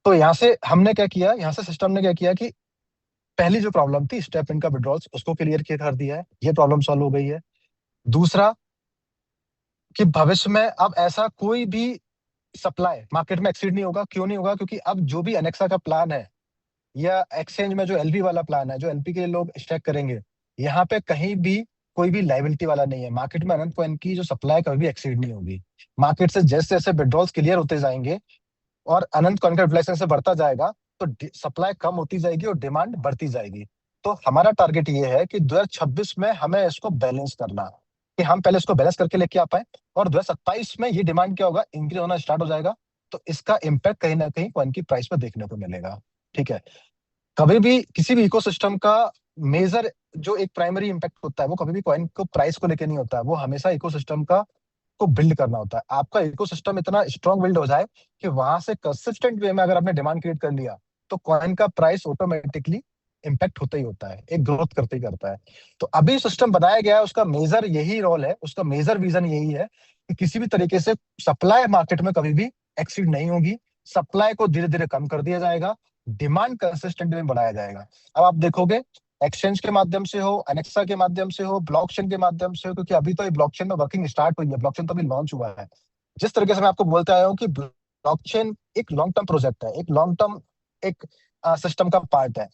तो यहाँ से हमने क्या किया, यहाँ से सिस्टम ने क्या किया कि पहली जो प्रॉब्लम थी स्टेप इनका विड्रॉल्स, उसको क्लियर किया कर दिया है, ये प्रॉब्लम सॉल्व हो गई है। दूसरा कि भविष्य में अब ऐसा कोई भी सप्लाई मार्केट में एक्सीड नहीं होगा। क्यों नहीं होगा? क्योंकि अब जो भी एनेक्सा का प्लान है, या एक्सचेंज में जो एलपी वाला प्लान है, जो एलपी के लिए लोग स्टेक करेंगे, यहाँ पे कहीं भी कोई भी लाइबिलिटी वाला नहीं है। मार्केट में अनंत कॉइन की जो सप्लाई कभी भी एक्सीड नहीं होगी। मार्केट से जैसे जैसे विड्रॉल्स क्लियर होते जाएंगे और अनंत कॉइन का यूटिलाइजेशन से बढ़ता जाएगा, तो सप्लाई कम होती जाएगी और डिमांड बढ़ती जाएगी। तो हमारा टारगेट ये है कि 2026 में हमें इसको बैलेंस करना, कि हम पहले इसको बैलेंस करके लेके आ पाए, और 2027 में ये डिमांड क्या होगा, इंक्रीज होना स्टार्ट हो जाएगा। तो इसका इम्पैक्ट कहीं ना कहीं कॉइन की प्राइस पर देखने को मिलेगा। ठीक है। कभी भी किसी भी इकोसिस्टम का मेजर जो एक प्राइमरी इम्पैक्ट होता है, वो कभी भी कॉइन को प्राइस को लेकर नहीं होता है, वो हमेशा इकोसिस्टम का को बिल्ड करना होता है। आपका इकोसिस्टम इतना स्ट्रांग बिल्ड हो जाए कि वहां से कंसिस्टेंट वे में अगर आपने डिमांड क्रिएट कर लिया, तो कॉइन का प्राइस ऑटोमेटिकली इम्पैक्ट होता ही होता है, एक ग्रोथ करते ही करता है। तो अभी सिस्टम बनाया गया है, उसका मेजर यही रोल है, उसका मेजर विजन यही है कि किसी भी तरीके से सप्लाई मार्केट में कभी भी एक्सीड नहीं होगी। सप्लाई को धीरे धीरे कम कर दिया जाएगा, डिमांड कंसिस्टेंट में बढ़ाया जाएगा। अब आप देखोगे, एक्सचेंज के माध्यम से हो, एनेक्सा के माध्यम से हो, ब्लॉकचेन के माध्यम से हो, क्योंकि अभी तो ये ब्लॉकचेन में वर्किंग स्टार्ट हुई है, ब्लॉकचेन तो अभी लॉन्च हुआ है। जिस तरीके से मैं आपको बोलते आया हूँ कि ब्लॉकचेन एक लॉन्ग टर्म प्रोजेक्ट है, एक लॉन्ग टर्म एक सिस्टम का पार्ट है।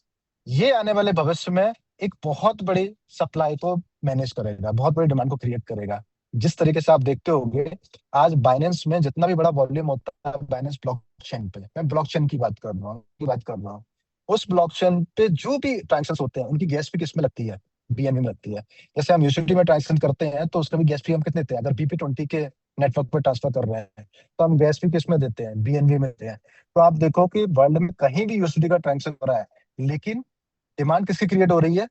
ये आने वाले भविष्य में एक बहुत बड़ी सप्लाई को मैनेज करेगा, बहुत बड़ी डिमांड को क्रिएट करेगा। जिस तरीके से आप देखते होंगे, आज बाइनेंस में जितना भी बड़ा वॉल्यूम होता है, बाइनेंस ब्लॉकचेन पे, मैं ब्लॉकचेन की बात कर रहा हूँ, उस ब्लॉकचेन पे जो भी ट्रांजेक्शन होते हैं, उनकी गैस फी किस में लगती है? बीएनबी में लगती है। जैसे हम यूएसडीटी में ट्रांजेक्शन करते हैं, तो उसका भी गैस फी हम कितने देते हैं? अगर बीपी20 के नेटवर्क पे ट्रांसफर कर रहे हैं, तो हम गैस फी किस में देते हैं? बीएनबी में देते हैं। तो आप देखो कि वर्ल्ड में कहीं भी यूएसडीटी का ट्रांजेक्शन हो रहा है, लेकिन डिमांड किसकी क्रिएट हो रही है?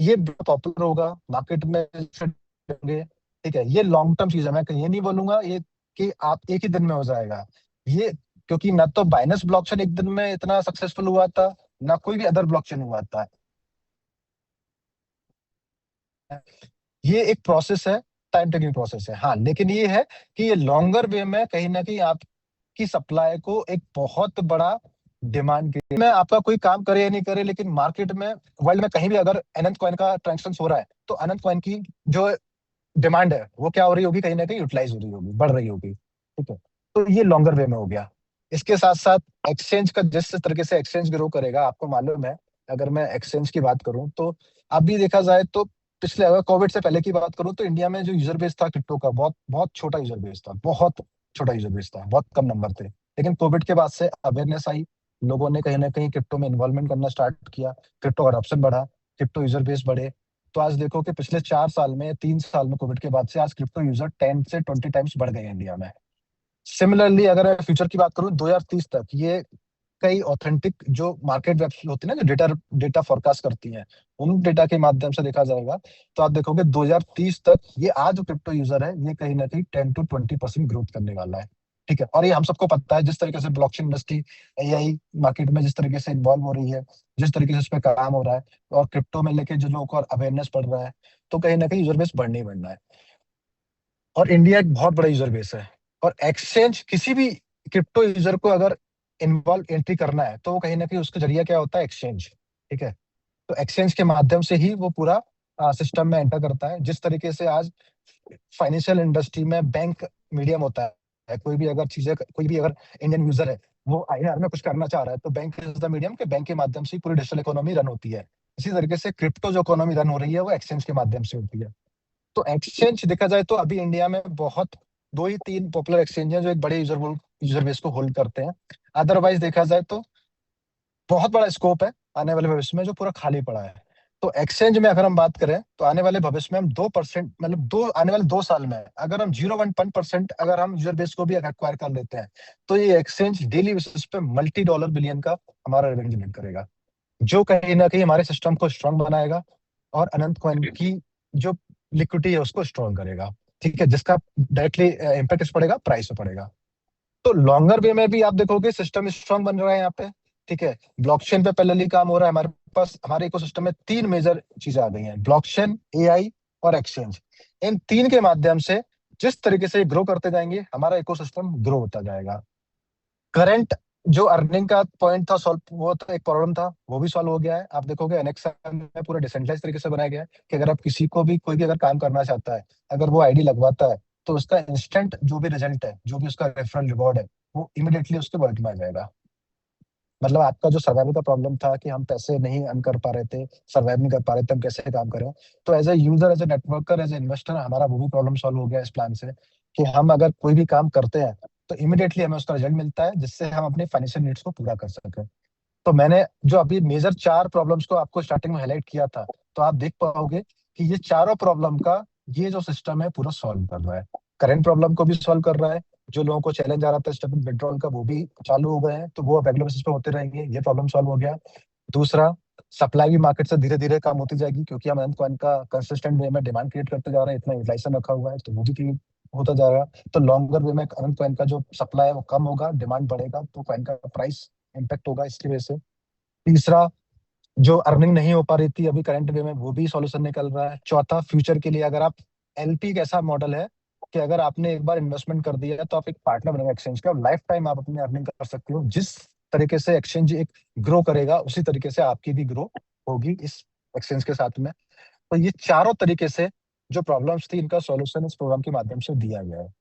ये पॉपुलर होगा मार्केट में। ठीक है, ये लॉन्ग टर्म चीज है, मैं ये नहीं बोलूंगा ये कि आप एक ही दिन में हो जाएगा ये, क्योंकि ना तो बाइनेंस ब्लॉकचेन एक दिन में इतना सक्सेसफुल हुआ था, ना कोई भी अदर ब्लॉकचेन हुआ था। ये एक प्रोसेस है, टाइम टेकिंग प्रोसेस है। हाँ, लेकिन ये है कि ये लॉन्गर वे में कहीं ना कहीं आपकी सप्लाई को एक बहुत बड़ा डिमांड के में आपका कोई काम करे या नहीं करे, लेकिन मार्केट में वर्ल्ड में कहीं भी अगर अनंत कॉइन का ट्रांजेक्शन हो रहा है, तो अनंत कॉइन की जो डिमांड है वो क्या हो रही होगी? कहीं ना कहीं यूटिलाइज हो रही होगी, बढ़ रही होगी। ठीक है। तो ये लॉन्गर वे में हो गया। इसके साथ साथ एक्सचेंज का जिस तरीके से एक्सचेंज ग्रो करेगा, आपको मालूम है, अगर मैं एक्सचेंज की बात करूं, तो अभी देखा जाए तो पिछले, अगर कोविड से पहले की बात करूं, तो इंडिया में जो यूजर बेस था क्रिप्टो का, बहुत बहुत छोटा यूजर बेस था, बहुत छोटा यूजर बेस था, बहुत कम नंबर थे। लेकिन कोविड के बाद से अवेयरनेस आई, लोगों ने कहीं ना कहीं क्रिप्टो में इन्वॉल्वमेंट करना स्टार्ट किया, क्रिप्टो अडॉप्शन बढ़ा, क्रिप्टो यूजर बेस बढ़े। तो आज देखो कि पिछले 4 साल में, 3 साल में, कोविड के बाद से आज क्रिप्टो यूजर 10 से 20 टाइम्स बढ़ गए हैं इंडिया में। सिमिलरली अगर मैं फ्यूचर की बात करूं, 2030 तक ये कई ऑथेंटिक जो मार्केट वेब होती है ना, जो डेटा डेटा फोरकास्ट करती हैं, उन डेटा के माध्यम से देखा जाएगा, तो आप देखोगे 2030 तक ये आज जो क्रिप्टो यूजर है, ये कहीं ना कहीं 10 to 20% ग्रोथ करने वाला है। ठीक है। और ये हम सबको पता है, जिस तरीके से ब्लॉकचेन इंडस्ट्री, एआई मार्केट में जिस तरीके से इन्वॉल्व हो रही है, जिस तरीके से उस पर काम हो रहा है, और क्रिप्टो में लेके जो लोगों को अवेयरनेस बढ़ रहा है, तो कहीं ना कहीं यूजर बेस बढ़ने ही बढ़ना है। और इंडिया एक बहुत बड़ा यूजर बेस है, और एक्सचेंज किसी भी क्रिप्टो यूजर को अगर इन्वॉल्व एंट्री करना है, तो वो कहीं ना कहीं उसका जरिया क्या होता है? एक्सचेंज। ठीक है। तो एक्सचेंज के माध्यम से ही वो पूरा सिस्टम में एंटर करता है। जिस तरीके से आज फाइनेंशियल इंडस्ट्री में बैंक मीडियम होता है, कोई भी अगर इंडियन यूजर है, वो आईआर में कुछ करना चाह रहा है, तो बैंक इज द मीडियम, के बैंक के माध्यम से ही पूरी डिजिटल इकोनॉमी रन होती है। इसी तरीके से क्रिप्टो जो इकोनॉमी रन हो रही है, वो एक्सचेंज के माध्यम से होती है। तो एक्सचेंज देखा जाए तो अभी इंडिया में बहुत 2 ही 3 पॉपुलर एक्सचेंज हैं जो एक बड़े यूजर बेस को होल्ड करते हैं। अदरवाइज देखा जाए तो बहुत बड़ा स्कोप है आने वाले भविष्य में जो पूरा खाली पड़ा है। तो एक्सचेंज में अगर हम बात करें तो आने वाले भविष्य में हम 2%, मतलब दो आने वाले 2 साल में अगर हम 0.1% अगर हम यूजर बेस को भी एक्वायर कर लेते हैं तो ये एक्सचेंज डेली बेसिस पे $multi बिलियन का हमारा रेवेन्यू जनरेट करेगा, जो कहीं ना कहीं हमारे सिस्टम को स्ट्रांग बनाएगा और अनंत कॉइन की जो लिक्विडिटी है उसको स्ट्रांग करेगा। ठीक है, जिसका डायरेक्टली इम्पैक्ट इस पड़ेगा, प्राइस पे पड़ेगा। तो लॉन्गर वे में भी आप देखोगे सिस्टम स्ट्रांग बन रहा है यहाँ पे। ठीक है, ब्लॉकचेन पे पैरेलली काम हो रहा है हमारे पास। हमारे इकोसिस्टम में 3 मेजर चीजें आ गई हैं, ब्लॉकचेन, एआई और एक्सचेंज। इन 3 के माध्यम से जिस तरीके से ग्रो करते जाएंगे हमारा इकोसिस्टम ग्रो होता जाएगा। करंट जो अर्निंग का पॉइंट था सॉल्व, वो तो एक प्रॉब्लम था, वो भी सॉल्व हो गया है। आप देखोगे एनेक्सा में पूरा डिसेंट्रलाइज तरीके से बनाया गया है कि अगर आप किसी को भी कोई भी अगर काम करना चाहता है, अगर वो आईडी लगवाता है तो उसका इंस्टेंट जो भी रिजल्ट है, जो भी उसका रेफरल रिवॉर्ड है, वो इमिडिएटली उसके वॉलेट में आ जाएगा। मतलब आपका जो सर्वाइवल का प्रॉब्लम था कि हम पैसे नहीं अर्न कर पा रहे थे, सर्वाइव नहीं कर पा रहे थे, हम कैसे काम करें, तो as a user, as a networker, as a investor हमारा वो भी प्रॉब्लम सॉल्व हो गया इस प्लान से कि हम अगर कोई भी काम करते हैं तो इमिडिएटली हमें उसका रिजल्ट मिलता है जिससे हम अपने फाइनेंशियल नीड्स को पूरा कर सकें। तो मैंने जो अभी मेजर 4 प्रॉब्लम्स को आपको स्टार्टिंग में हाईलाइट किया था, तो आप देख पाओगे कि ये चारों प्रॉब्लम का ये जो सिस्टम है पूरा सॉल्व कर रहा है। करंट प्रॉब्लम को भी सॉल्व कर रहा है, जो लोगों को चैलेंज आ रहा था स्टेबल विड्रॉल का वो भी चालू हो गए हैं, तो वो अब रेगुलर बेसिस पे होते रहेंगे, ये प्रॉब्लम सॉल्व हो गया। दूसरा, सप्लाई भी मार्केट से धीरे धीरे कम होती जाएगी क्योंकि हम अनंत कॉइन का कंसिस्टेंट वे में डिमांड क्रिएट करते जा रहे हैं, इतना यूटिलाइजेशन रखा हुआ है, तो वो भी क्रिएट होता जाएगा। तो लॉन्गर वे में अनंत कॉइन का जो सप्लाई है वो कम होगा, डिमांड बढ़ेगा, तो कॉइन का प्राइस इम्पैक्ट होगा इसकी वजह से। तीसरा, जो अर्निंग नहीं हो पा रही थी अभी करंट वे में, वो भी सॉल्यूशन निकल रहा है। चौथा, फ्यूचर के लिए अगर आप, एलपी एक ऐसा मॉडल है कि अगर आपने एक बार इन्वेस्टमेंट कर दिया है तो आप एक पार्टनर बनेगा एक्सचेंज का और लाइफ टाइम आप अपनी अर्निंग कर सकते हो। जिस तरीके से एक्सचेंज एक ग्रो करेगा उसी तरीके से आपकी भी ग्रो होगी इस एक्सचेंज के साथ में। तो ये चारों तरीके से जो प्रॉब्लम्स थी इनका सॉल्यूशन इस प्रोग्राम के माध्यम से दिया गया है।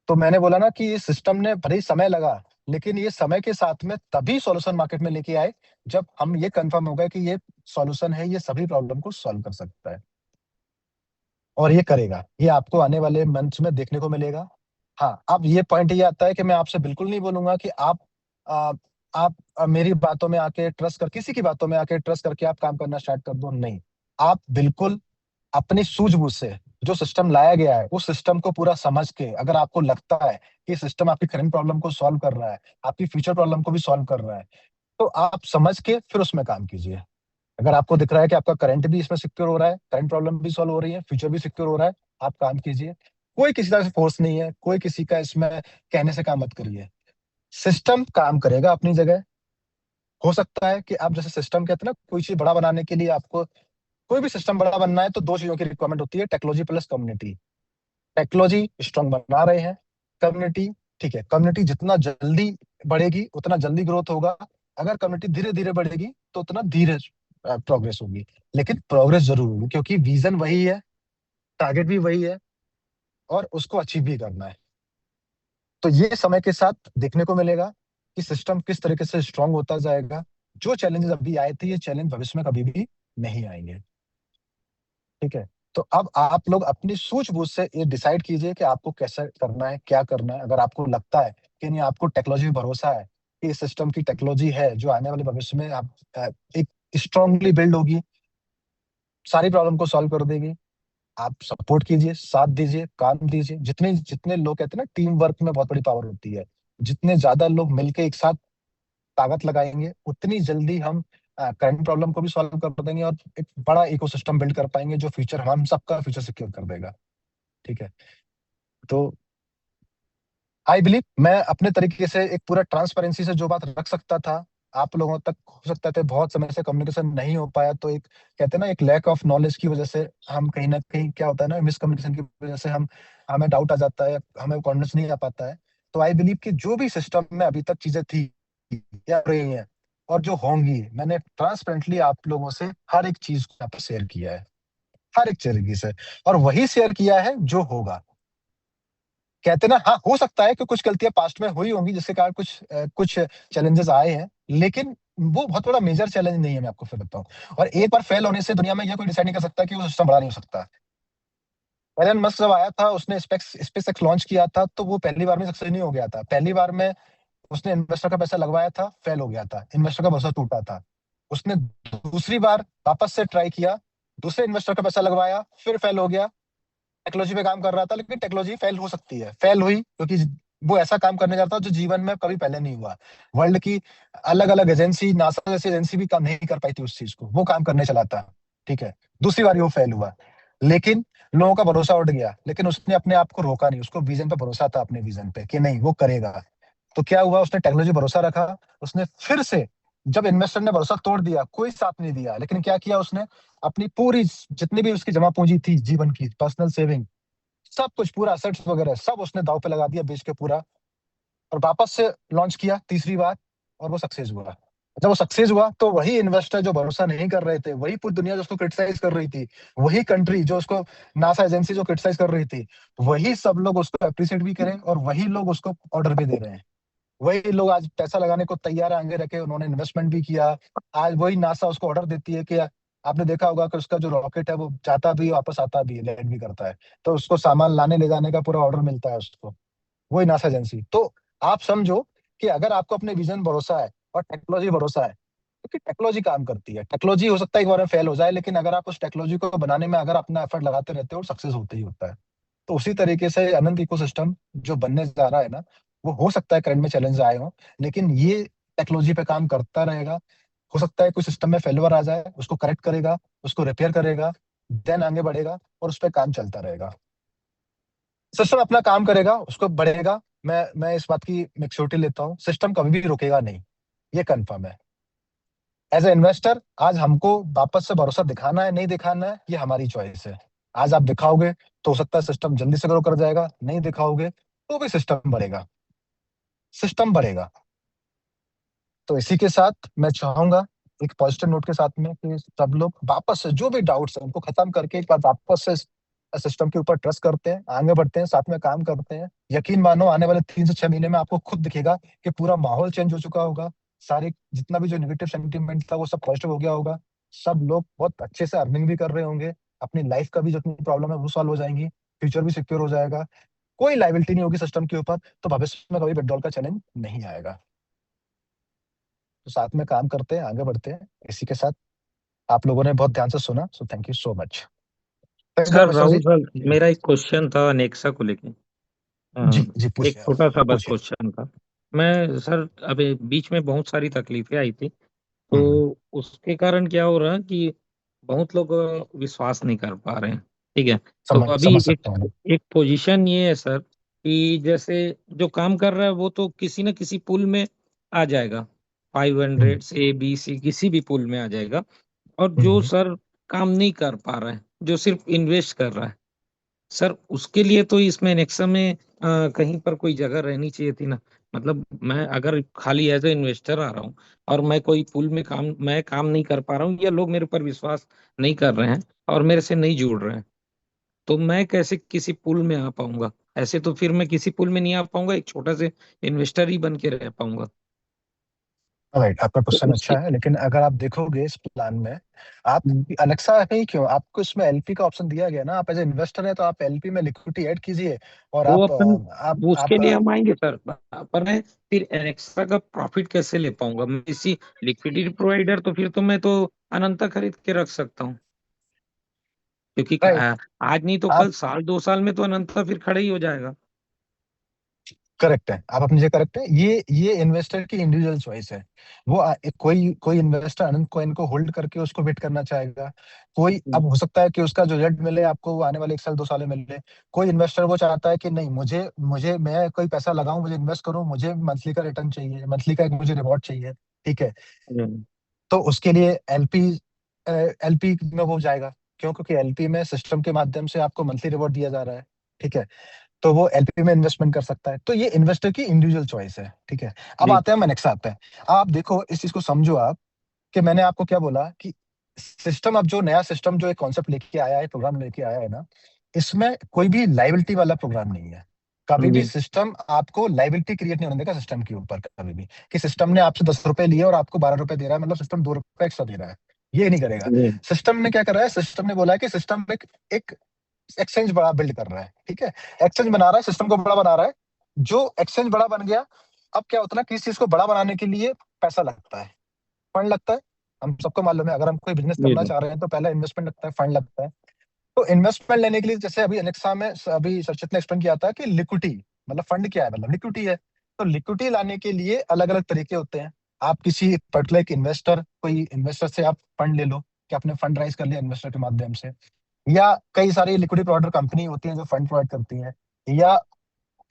तो मैंने बोला ना कि इस सिस्टम ने भले ही समय लगा, लेकिन ये समय के साथ में तभी सॉल्यूशन मार्केट में लेके आए जब हम ये कंफर्म हो गए कि ये सॉल्यूशन है, ये सभी प्रॉब्लम को सॉल्व कर सकता है और ये करेगा। ये आपको आने वाले मंथ्स में देखने को मिलेगा। हाँ, अब ये पॉइंट ये आता है कि मैं आपसे बिल्कुल नहीं बोलूंगा कि आ, आप मेरी बातों में आके ट्रस्ट कर, किसी की बातों में आके ट्रस्ट करके आप काम करना स्टार्ट कर दो, नहीं। आप बिल्कुल अपनी सूझबूझ से जो सिस्टम लाया गया है उस सिस्टम को पूरा समझ के, अगर आपको लगता है कि सिस्टम आपकी करंट प्रॉब्लम को सॉल्व कर रहा है, आपकी फ्यूचर प्रॉब्लम को भी सॉल्व कर रहा है, तो आप समझ के फिर उसमें काम कीजिए। अगर आपको दिख रहा है कि आपका करंट भी इसमें सिक्योर हो रहा है, करंट प्रॉब्लम भी सॉल्व हो रही है, फ्यूचर भी सिक्योर हो रहा है, आप काम कीजिए। कोई किसी तरह से फोर्स नहीं है, कोई किसी का इसमें कहने से काम मत करिए। सिस्टम काम करेगा अपनी जगह। हो सकता है कि आप जैसे सिस्टम कहते हैं ना, कोई चीज बड़ा बनाने के लिए आपको, कोई भी सिस्टम बड़ा बनना है तो 2 चीजों की रिक्वायरमेंट होती है, technology plus community. Technology strong बना रहे हैं, कम्युनिटी, ठीक है, कम्युनिटी जितना जल्दी बढ़ेगी उतना जल्दी ग्रोथ होगा। अगर कम्युनिटी धीरे धीरे बढ़ेगी तो उतना धीरे प्रोग्रेस होगी, लेकिन प्रोग्रेस जरूर होगी क्योंकि विजन वही है, टारगेट भी वही है और उसको अचीव भी करना है। तो ये समय के साथ देखने को मिलेगा कि सिस्टम किस तरीके से स्ट्रांग होता जाएगा। जो चैलेंजेस अभी आए थे ये चैलेंज भविष्य में कभी भी नहीं आएंगे। ठीक है, तो अब आप लोग अपनी सूझबूझ से ये डिसाइड कीजिए कि आपको कैसे करना है, क्या करना है। अगर आपको लगता है कि नहीं, आपको टेक्नोलॉजी पे भरोसा है कि इस सिस्टम की टेक्नोलॉजी है जो आने वाले भविष्य में आप एक स्ट्रांगली बिल्ड होगी, सारी प्रॉब्लम को सॉल्व कर देगी, आप सपोर्ट कीजिए, साथ दीजिए, काम दीजिए। जितने जितने लोग कहते हैं ना, टीम वर्क में बहुत बड़ी पावर होती है। जितने ज्यादा लोग मिलके एक साथ ताकत लगाएंगे उतनी जल्दी हम करंट प्रॉब्लम को भी सॉल्व कर देंगे और एक बड़ा इकोसिस्टम बिल्ड कर पाएंगे जो फ्यूचर, हम सबका फ्यूचर सिक्योर कर देगा। ठीक है, तो आई बिलीव मैं अपने तरीके से एक पूरा ट्रांसपेरेंसी से जो बात रख सकता था आप लोगों तक, हो सकता था बहुत समय से कम्युनिकेशन नहीं हो पाया, तो एक कहते हैं ना, एक लैक ऑफ नॉलेज की वजह से हम कहीं ना कहीं, क्या होता है ना, मिसकम्युनिकेशन की वजह से हम, हमें डाउट आ जाता है, हमें कॉन्फिडेंस नहीं आ पाता है। तो आई बिलीव कि जो भी सिस्टम में अभी तक चीजें थी या रही हैं और जो होंगी, मैंने ट्रांसपेरेंटली आप लोगों से हर एक चीज को यहाँ पर शेयर किया है, हर एक तरीके से, और वही शेयर किया है जो होगा। कहते ना, हाँ, हो सकता है कि कुछ गलतियां पास्ट में हुई होंगी जिसके कारण कुछ चैलेंजेस आए हैं, लेकिन वो बहुत बड़ा मेजर चैलेंज नहीं है, मैं आपको फिर बताऊं। और एक बार फेल होने से दुनिया में ये कोई डिसाइड नहीं कर सकता कि वो सिस्टम बड़ा नहीं हो सकता। एलन मस्क जब आया था, उसने स्पेस एक्स लॉन्च किया था, तो वो पहली बार में सक्सेस नहीं हो गया था। पहली बार में उसने इन्वेस्टर का पैसा लगवाया था, फेल हो गया था, इन्वेस्टर का भरोसा टूटा था। उसने दूसरी बार वापस से ट्राई किया, दूसरे इन्वेस्टर का पैसा लगवाया, फिर फेल हो गया। टेक्नोलॉजी पे काम कर रहा था, लेकिन टेक्नोलॉजी फेल हो सकती है, फेल हुई क्योंकि वो ऐसा काम करने जा रहा था जो जीवन में कभी पहले नहीं हुआ। वर्ल्ड की अलग अलग एजेंसी, नासा जैसी एजेंसी भी काम नहीं कर पाई थी उस चीज को, वो काम करने चला था। ठीक है, दूसरी बार वो फेल हुआ, लेकिन लोगों का भरोसा उठ गया, लेकिन उसने अपने आप को रोका नहीं, उसको विजन पे भरोसा था, अपने विजन पे कि नहीं वो करेगा। तो क्या हुआ, उसने टेक्नोलॉजी भरोसा रखा, उसने फिर से, जब इन्वेस्टर ने भरोसा तोड़ दिया, कोई साथ नहीं दिया, लेकिन क्या किया उसने, अपनी पूरी जितनी भी उसकी जमा पूंजी थी जीवन की, पर्सनल सेविंग, सब कुछ, पूरा असेट्स वगैरह सब उसने दांव पे लगा दिया, बेच के पूरा, और वापस से लॉन्च किया तीसरी बार, और वो सक्सेस हुआ। जब वो सक्सेस हुआ, तो वही इन्वेस्टर जो भरोसा नहीं कर रहे थे, वही पूरी दुनिया जो उसको क्रिटिसाइज कर रही थी, वही कंट्री जो उसको, नासा एजेंसी जो क्रिटिसाइज कर रही थी, वही सब लोग उसको अप्रिशिएट भी करें, और वही लोग उसको ऑर्डर भी दे रहे हैं। वही लोग आज पैसा लगाने को तैयार है, आगे रखे, उन्होंने इन्वेस्टमेंट भी किया। आज वही नासा उसको ऑर्डर देती है कि आपने देखा होगा कि उसका जो रॉकेट है वो जाता भी वापस आता भी, लैंड भी करता है, तो उसको सामान लाने ले जाने का पूरा ऑर्डर मिलता है उसको, वही नासा एजेंसी। तो आप समझो कि अगर आपको अपने विजन भरोसा है और टेक्नोलॉजी भरोसा है, क्योंकि टेक्नोलॉजी काम करती है, टेक्नोलॉजी हो सकता है एक बार में फेल हो जाए, लेकिन अगर आप उस टेक्नोलॉजी को बनाने में अगर अपना एफर्ट लगाते रहते हो, सक्सेस होते ही होता है। तो उसी तरीके से अनंत इकोसिस्टम जो बनने जा रहा है ना, वो हो सकता है करंट में चैलेंज आए हो, लेकिन ये टेक्नोलॉजी पे काम करता रहेगा। हो सकता है कोई सिस्टम में फेलियर आ जाए, उसको करेक्ट करेगा, उसको रिपेयर करेगा, देन आगे बढ़ेगा, और उस पर काम चलता रहेगा। सिस्टम अपना काम करेगा, उसको बढ़ेगा। मैं इस बात की मेच्योरिटी लेता हूँ, सिस्टम कभी भी रुकेगा नहीं, ये कंफर्म है। एज ए इन्वेस्टर, आज हमको वापस से भरोसा दिखाना है नहीं दिखाना है, ये हमारी चॉइस है। आज आप दिखाओगे तो हो सकता है सिस्टम जल्दी से ग्रो कर जाएगा, नहीं दिखाओगे तो भी सिस्टम बढ़ेगा, सिस्टम बढ़ेगा। तो इसी के साथ मैं चाहूंगा, एक पॉजिटिव नोट के साथ में, कि सब लोग वापस से जो भी डाउट्स है उनको खत्म करके एक बार वापस से सिस्टम के ऊपर ट्रस्ट करते हैं, आगे बढ़ते हैं, साथ में काम करते हैं। यकीन मानो आने वाले 3 से 6 महीने में आपको खुद दिखेगा कि पूरा माहौल चेंज हो चुका होगा, सारे जितना भी जो नेगेटिव सेंटीमेंट था वो सब पॉजिटिव हो गया होगा। सब लोग बहुत अच्छे से अर्निंग भी कर रहे होंगे, अपनी लाइफ का भी जितनी प्रॉब्लम है वो सॉल्व हो जाएंगी, फ्यूचर भी सिक्योर हो जाएगा, कोई लाइबिलिटी नहीं होगी सिस्टम के ऊपर, तो भविष्य में कभी विड्रॉल का चैलेंज नहीं आएगा। तो साथ में काम करते हैं, आगे बढ़ते हैं। इसी के साथ आप लोगों ने बहुत ध्यान से सुना, so thank you so much. एक बार सर वैष्णव राहुल जी। सर, मेरा एक क्वेश्चन था नेक्सा को लेके। जी अ, जी, एक पूछिए आप, छोटा सा बस पूछिए। क्वेश्चन था। मैं सर, अभी बीच में बहुत सारी तकलीफें आई थी, तो हम्म। उसके कारण क्या हो रहा है कि बहुत लोग विश्वास नहीं कर पा रहे हैं। ठीक है। तो समझ अभी समझ एक सकता हूँ मैं। एक पोजीशन ये है सर, कि जैसे जो काम कर रहा है वो तो किसी न किसी पुल में आ जाएगा, हम्म 500 से बी सी किसी भी पुल में आ जाएगा। और जो हम्म। सर काम नहीं कर पा रहा है, जो सिर्फ इन्वेस्ट कर रहा है, सर उसके लिए तो इसमें नेक्सा में कहीं पर कोई जगह रहनी चाहिए थी ना। मतलब मैं अगर खाली एज ए इन्वेस्टर आ रहा हूँ, और मैं काम नहीं कर पा रहा हूँ, या लोग मेरे ऊपर विश्वास नहीं कर रहे हैं और मेरे से नहीं जुड़ रहे हैं, तो मैं कैसे किसी पुल में आ पाऊंगा? ऐसे तो फिर मैं किसी पुल में नहीं आ पाऊंगा, एक छोटा से इन्वेस्टर ही बन के रह पाऊंगा। राइट, आपका तो क्वेश्चन अच्छा उसके है, लेकिन अगर आप देखोगे इस प्लान में, आप अलेक्सा है ही क्यों, आपको इसमें एलपी का ऑप्शन दिया गया ना, आप एज ए इन्वेस्टर है तो आप एलपी में लिक्विडिटी ऐड कीजिए, और वो आप अपन वो उसके आप लिए हम आएंगे सर, पर मैं फिर एक्स्ट्रा का प्रॉफिट कैसे ले पाऊंगा? मैं इसी लिक्विडिटी प्रोवाइडर, तो फिर तो मैं तो अनंता खरीद के रख सकता हूँ, क्योंकि राइट, आज नहीं तो आप कल, साल 2 साल में तो अनंता फिर खड़ा ही हो जाएगा। करेक्ट है, आप अपनी जगह करेक्ट है। ये इन्वेस्टर की इंडिविजुअल चॉइस है। वो कोई कोई इन्वेस्टर अनंत कॉइन को होल्ड करके उसको वेट करना चाहेगा। कोई, अब हो सकता है कि उसका जो रिजल्ट मिले आपको वो आने वाले 1 साल 2 साल में मिले। कोई इन्वेस्टर वो चाहता है कि नहीं, मुझे मुझे मैं कोई पैसा लगाऊं, मुझे इन्वेस्ट करूं, मुझे मंथली का रिटर्न चाहिए, मंथली का एक मुझे रिवॉर्ड चाहिए। ठीक है, हम्म। तो उसके लिए एलपी, एलपी में वो जाएगा। क्यों? क्योंकि एलपी में सिस्टम के माध्यम से आपको मंथली रिवॉर्ड दिया जा रहा है। ठीक है, तो वो एलपी में इन्वेस्टमेंट कर सकता है। तो ये इन्वेस्टर की इंडिविजुअल चॉइस है। ठीक है, अब जी। आते हैं नेक्स्ट आते हैं। आप देखो इस चीज को समझो आप, कि मैंने आपको क्या बोला कि सिस्टम, अब जो नया सिस्टम जो एक कॉन्सेप्ट लेके आया है, प्रोग्राम लेके आया है ना, इसमें कोई भी लाइबिलिटी वाला प्रोग्राम नहीं है। कभी भी जी सिस्टम आपको लाइबिलिटी क्रिएट नहीं होने देगा सिस्टम के ऊपर कभी भी, कि सिस्टम ने आपसे 10 रुपए लिए और आपको 12 रुपए दे रहा है, मतलब सिस्टम 2 रुपए एक्स्ट्रा दे रहा है, ये नहीं करेगा। जी सिस्टम ने क्या करा है, सिस्टम ने बोला है कि सिस्टम एक एक्सचेंज बड़ा बिल्ड कर रहा है, ठीक है, एक्सचेंज बना रहा है, सिस्टम को बड़ा बना रहा है। जो एक्सचेंज बड़ा बन गया, अब क्या होता है ना, किसी चीज को बड़ा बनाने के लिए पैसा लगता है, फंड लगता है। हम सबको मालूम है, अगर हम कोई बिजनेस जी करना जी चाह रहे हैं तो पहला इन्वेस्टमेंट लगता है, फंड लगता है। तो इन्वेस्टमेंट लेने के लिए, जैसे अभी अनेक्सा में अभी सरचित ने एक्सप्लेन किया था कि लिक्विडिटी मतलब फंड क्या है, मतलब लिक्विडिटी है। तो लिक्विडिटी लाने के लिए अलग अलग तरीके होते हैं। आप किसी पर्टिकुलर एक इन्वेस्टर, कोई इन्वेस्टर से आप फंड ले लो, कि आपने फंड राइज कर लिया इन्वेस्टर के माध्यम से, या कई सारी लिक्विडिटी प्रोवाइडर कंपनी होती हैं जो फंड प्रोवाइड करती हैं, या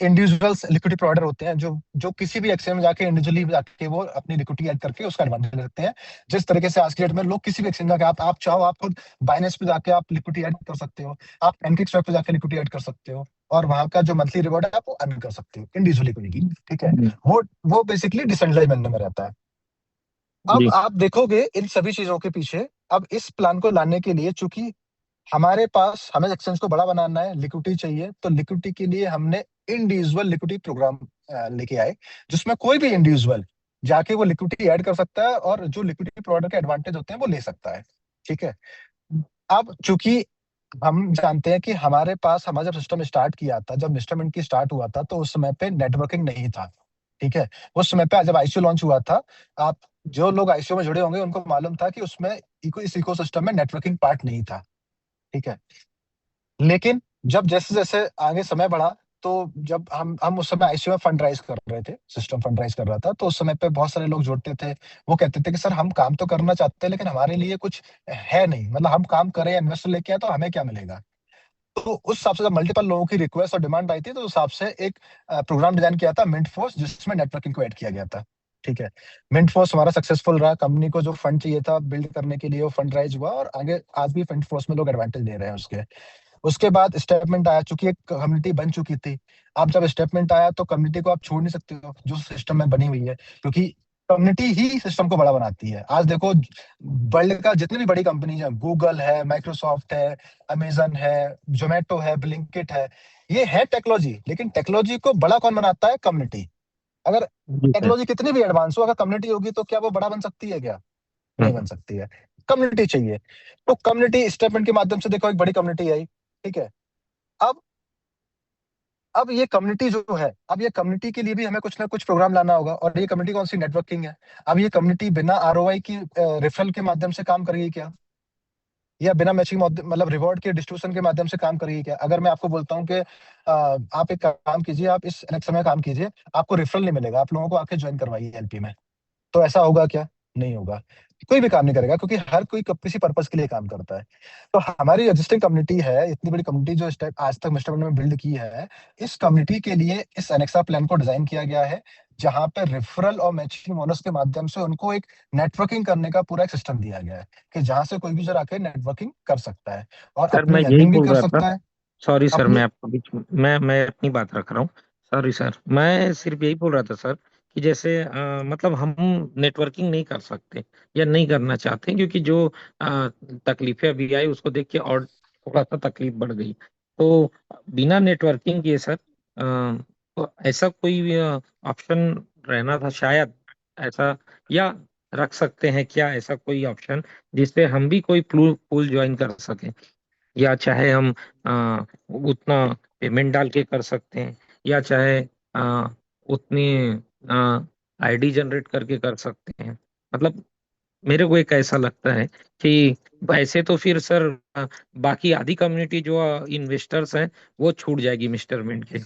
इंडिविजुअल्स लिक्विडिटी प्रोवाइडर होते हैं जो जो किसी भी एक्सचेंज में जाके इंडिविजुअली जाके वो अपनी लिक्विडिटी ऐड करके उसका एडवांटेज लेते हैं। जिस तरीके से आज के डेट में लोग किसी भी एक्सचेंज जाके, आप चाहो आप खुद बाइनेंस पे जाके आप लिक्विडिटी ऐड कर सकते हो, आप पैनकेक्सwap पे जाके लिक्विडिटी ऐड कर सकते हो, और वहां का जो मंथली रिवॉर्ड है आप वो अर्न कर सकते हो इंडिविजुअली कोई की, ठीक है। जी वो बेसिकली डिसेंट्रलाइज बनने में रहता है। अब जी आप देखोगे इन सभी चीजों के पीछे, अब इस प्लान को लाने के लिए, चूंकि हमारे पास हमें एक्सचेंज को बड़ा बनाना है, लिक्विडिटी चाहिए, तो लिक्विडिटी के लिए हमने इंडिविजुअल लिक्विडिटी प्रोग्राम लेके आए, जिसमें कोई भी इंडिविजुअल जाके वो लिक्विडिटी ऐड कर सकता है और जो लिक्विडिटी प्रोवाइडर के एडवांटेज होते हैं वो ले सकता है, ठीक है। अब चूंकि हम जानते हैं कि हमारे पास, हमारा जब सिस्टम स्टार्ट किया था, जब इंस्ट्रूमेंट की स्टार्ट हुआ था, तो उस समय पे नेटवर्किंग नहीं था, ठीक है। उस समय पे जब आईसीयू लॉन्च हुआ था, आप जो लोग आईसीयू में जुड़े होंगे उनको मालूम था कि उसमें इस इकोसिस्टम में नेटवर्किंग पार्ट नहीं था, ठीक है। लेकिन जब जैसे जैसे आगे समय बढ़ा, तो जब हम उस समय आईसीयू में फंड राइज कर रहे थे, सिस्टम फंड राइज कर रहा था, तो उस समय पे बहुत सारे लोग जुड़ते थे। वो कहते थे कि सर हम काम तो करना चाहते हैं लेकिन हमारे लिए कुछ है नहीं, मतलब हम काम करें या इन्वेस्टर लेके आए तो हमें क्या मिलेगा। तो उस हिसाब से जब मल्टीपल लोगों की रिक्वेस्ट और डिमांड आई थी, तो उस हिसाब से एक प्रोग्राम डिजाइन किया था मिंट फोर्स, जिसमें नेटवर्किंग को ऐड किया गया था, ठीक है। मिंट फोर्स हमारा सक्सेसफुल रहा, कंपनी को जो फंड चाहिए था बिल्ड करने के लिए वो फंड राइज हुआ, और आगे आज भी मिंट फोर्स में लोग एडवांटेज ले रहे हैं उसके। उसके बाद स्टेटमेंट आया, चूंकि एक कम्युनिटी बन चुकी थी। अब जब स्टेटमेंट आया तो कम्युनिटी को आप छोड़ नहीं सकते हो जो सिस्टम में बनी हुई है, क्योंकि कम्युनिटी ही सिस्टम को बड़ा बनाती है। आज देखो, वर्ल्ड का जितनी भी बड़ी कंपनी है, गूगल है, माइक्रोसॉफ्ट है, अमेजन है, जोमेटो है, ब्लिंकिट है, ये है टेक्नोलॉजी, लेकिन टेक्नोलॉजी को बड़ा कौन बनाता है? कम्युनिटी। अगर जी सर टेक्नोलॉजी कितनी भी एडवांस हो, अगर कम्युनिटी होगी तो क्या वो बड़ा बन सकती है क्या? नहीं हम्म, बन सकती है। कम्युनिटी चाहिए। तो कम्युनिटी स्टेटमेंट के माध्यम से देखो एक बड़ी कम्युनिटी आई, ठीक है। अब अब ये कम्युनिटी जो है, अब ये कम्युनिटी के लिए भी हमें कुछ ना कुछ प्रोग्राम लाना होगा, और ये कम्युनिटी कौन सी? नेटवर्किंग है। अब ये कम्युनिटी बिना आरओआई की रेफरल के माध्यम से काम करेगी क्या? या बिना मैचिंग मतलब रिवॉर्ड के डिस्ट्रीब्यूशन के माध्यम से काम करेगी क्या? अगर मैं आपको बोलता हूँ कि आप एक काम कीजिए, आप इस नेक्स्ट समय काम कीजिए, आपको रेफरल नहीं मिलेगा, आप लोगों को आके ज्वाइन करवाइए एलपी में, तो ऐसा होगा क्या? नहीं होगा। कोई भी काम नहीं करेगा, क्योंकि हर कोई किसी पर्पस के लिए काम करता है। तो हमारी एग्जिस्टिंग कम्युनिटी है, इतनी बड़ी कम्युनिटी जो आज तक मिस्टर में बिल्ड की है, इस कम्युनिटी के लिए इस एनेक्सा प्लान को डिजाइन किया गया है, जहां पे रेफरल और मैचिंग बोनस के माध्यम से उनको एक नेटवर्किंग करने का पूरा एक सिस्टम दिया गया है, कि जहां से कोई भी जरा आके नेटवर्किंग कर सकता है और सर मैं अपनी यही अर्निंग भी बोल कर रहा था। सकता है सॉरी सर, मैं अपनी। आपको बीच में मैं अपनी बात रख रहा हूँ। सॉरी सर, मैं सिर्फ यही बोल रहा था सर कि जैसे मतलब हम नेटवर्किंग नहीं कर सकते या नहीं करना चाहते, क्योंकि जो तकलीफें अभी आई उसको देख के और थोड़ा सा तकलीफ बढ़ गई। तो बिना नेटवर्किंग किए सर, तो ऐसा कोई ऑप्शन रहना था शायद, ऐसा, या रख सकते हैं क्या ऐसा कोई ऑप्शन जिससे हम भी कोई पूल ज्वाइन कर सकें, या चाहे हम उतना पेमेंट डाल के कर सकते हैं, या चाहे उतनी आईडी जनरेट करके कर सकते हैं। मतलब मेरे को एक ऐसा लगता है कि ऐसे तो फिर सर बाकी आधी कम्युनिटी जो इन्वेस्टर्स हैं वो छूट जाएगी मिस्टर मिंट के।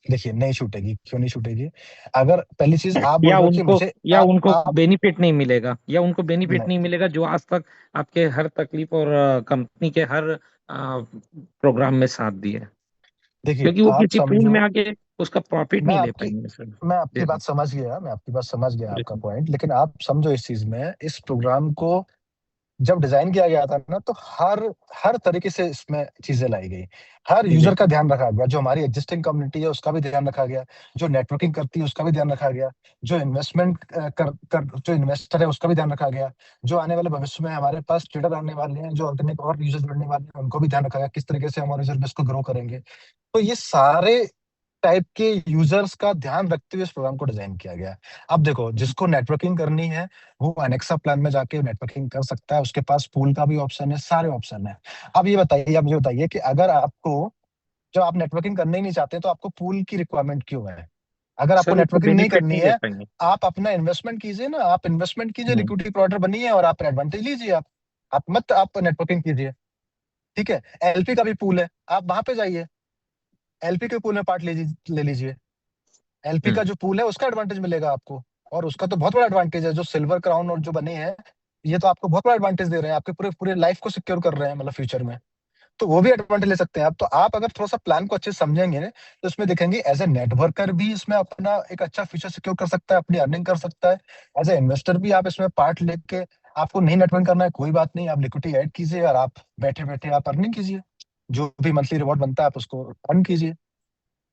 देखिए, नहीं छूटेगी, क्यों नहीं छूटेगी? अगर पहली चीज आप बोल या रहे हो कि उनको मुझे या उनको आप बेनिफिट नहीं मिलेगा, या उनको बेनिफिट नहीं, नहीं मिलेगा जो आज तक आपके हर तकलीफ और कंपनी के हर प्रोग्राम में साथ दिए, देखिए क्योंकि वो आप किसी पूल में समझो, आके उसका प्रॉफिट मैं नहीं ले आपकी पाएंगे सर। मैं जी आपकी सर। बात समझ गया, मैं आपकी बात समझ गया, जी आपका सर। पॉइंट, लेकिन आप समझो इस चीज में, इस प्रोग्राम को जब डिजाइन किया गया था ना, तो हर हर तरीके से इसमें चीजें लाई गई। हर जी यूजर का ध्यान रखा गया, जो हमारी एग्जिस्टिंग कम्युनिटी है उसका भी ध्यान रखा गया, जो नेटवर्किंग करती है उसका भी ध्यान रखा गया, जो इन्वेस्टमेंट जो इन्वेस्टर है उसका भी ध्यान रखा गया, जो आने वाले भविष्य में हमारे पास ट्रेडर आने वाले हैं, जो ऑर्गेनिक और यूजर जुड़ने वाले हैं, उनको भी ध्यान रखा गया, किस तरीके से हमारे यूजर बेस को ग्रो करेंगे। तो ये सारे टाइप के यूजर्स का ध्यान रखते हुए इस प्रोग्राम को डिजाइन किया गया है। अब देखो, जिसको नेटवर्किंग करनी है वो अनेक्सा प्लान में जाके नेटवर्किंग कर सकता है, उसके पास पूल का भी ऑप्शन है, सारे ऑप्शन है। अब ये बताइए, आप मुझे बताइए कि अगर आपको, जब आप नेटवर्किंग करना ही नहीं चाहते तो आपको पूल की रिक्वायरमेंट क्यों है? अगर आपको सर उसको नेटवर्किंग नहीं बेनिफिट करनी नहीं दे है, पाएंगे। आप अपना इन्वेस्टमेंट कीजिए ना, आप इन्वेस्टमेंट कीजिए, हम्म, लिक्विडिटी प्रोवाइडर बनिए और आप एडवांटेज लीजिए। आप मत आप नेटवर्किंग कीजिए, ठीक है। एलपी का भी पूल है, आप वहां पे जाइए, एलपी के पूल में पार्ट ले लीजिए। एलपी का हम्म, जो पूल है उसका एडवांटेज मिलेगा आपको, और उसका तो बहुत बड़ा एडवांटेज है। जो सिल्वर क्राउन और जो बने हैं, ये तो आपको बहुत बड़ा एडवांटेज दे रहे हैं, आपके पूरे पूरे लाइफ को सिक्योर कर रहे हैं, मतलब फ्यूचर में। तो वो भी एडवांटेज ले सकते हैं आप। तो आप अगर थोड़ा सा प्लान को अच्छे से समझेंगे तो इसमें देखेंगे एज ए नेटवर्कर भी इसमें अपना एक अच्छा फ्यूचर सिक्योर कर सकता है, अपनी अर्निंग कर सकता है। एज ए इन्वेस्टर भी आप इसमें पार्ट लेके, आपको नहीं नेटवर्क करना है कोई बात नहीं, आप लिक्विडिटी ऐड कीजिए और आप बैठे बैठे आप अर्निंग कीजिए, जो भी मंथली रिवॉर्ड बनता है आप उसको अर्न कीजिए।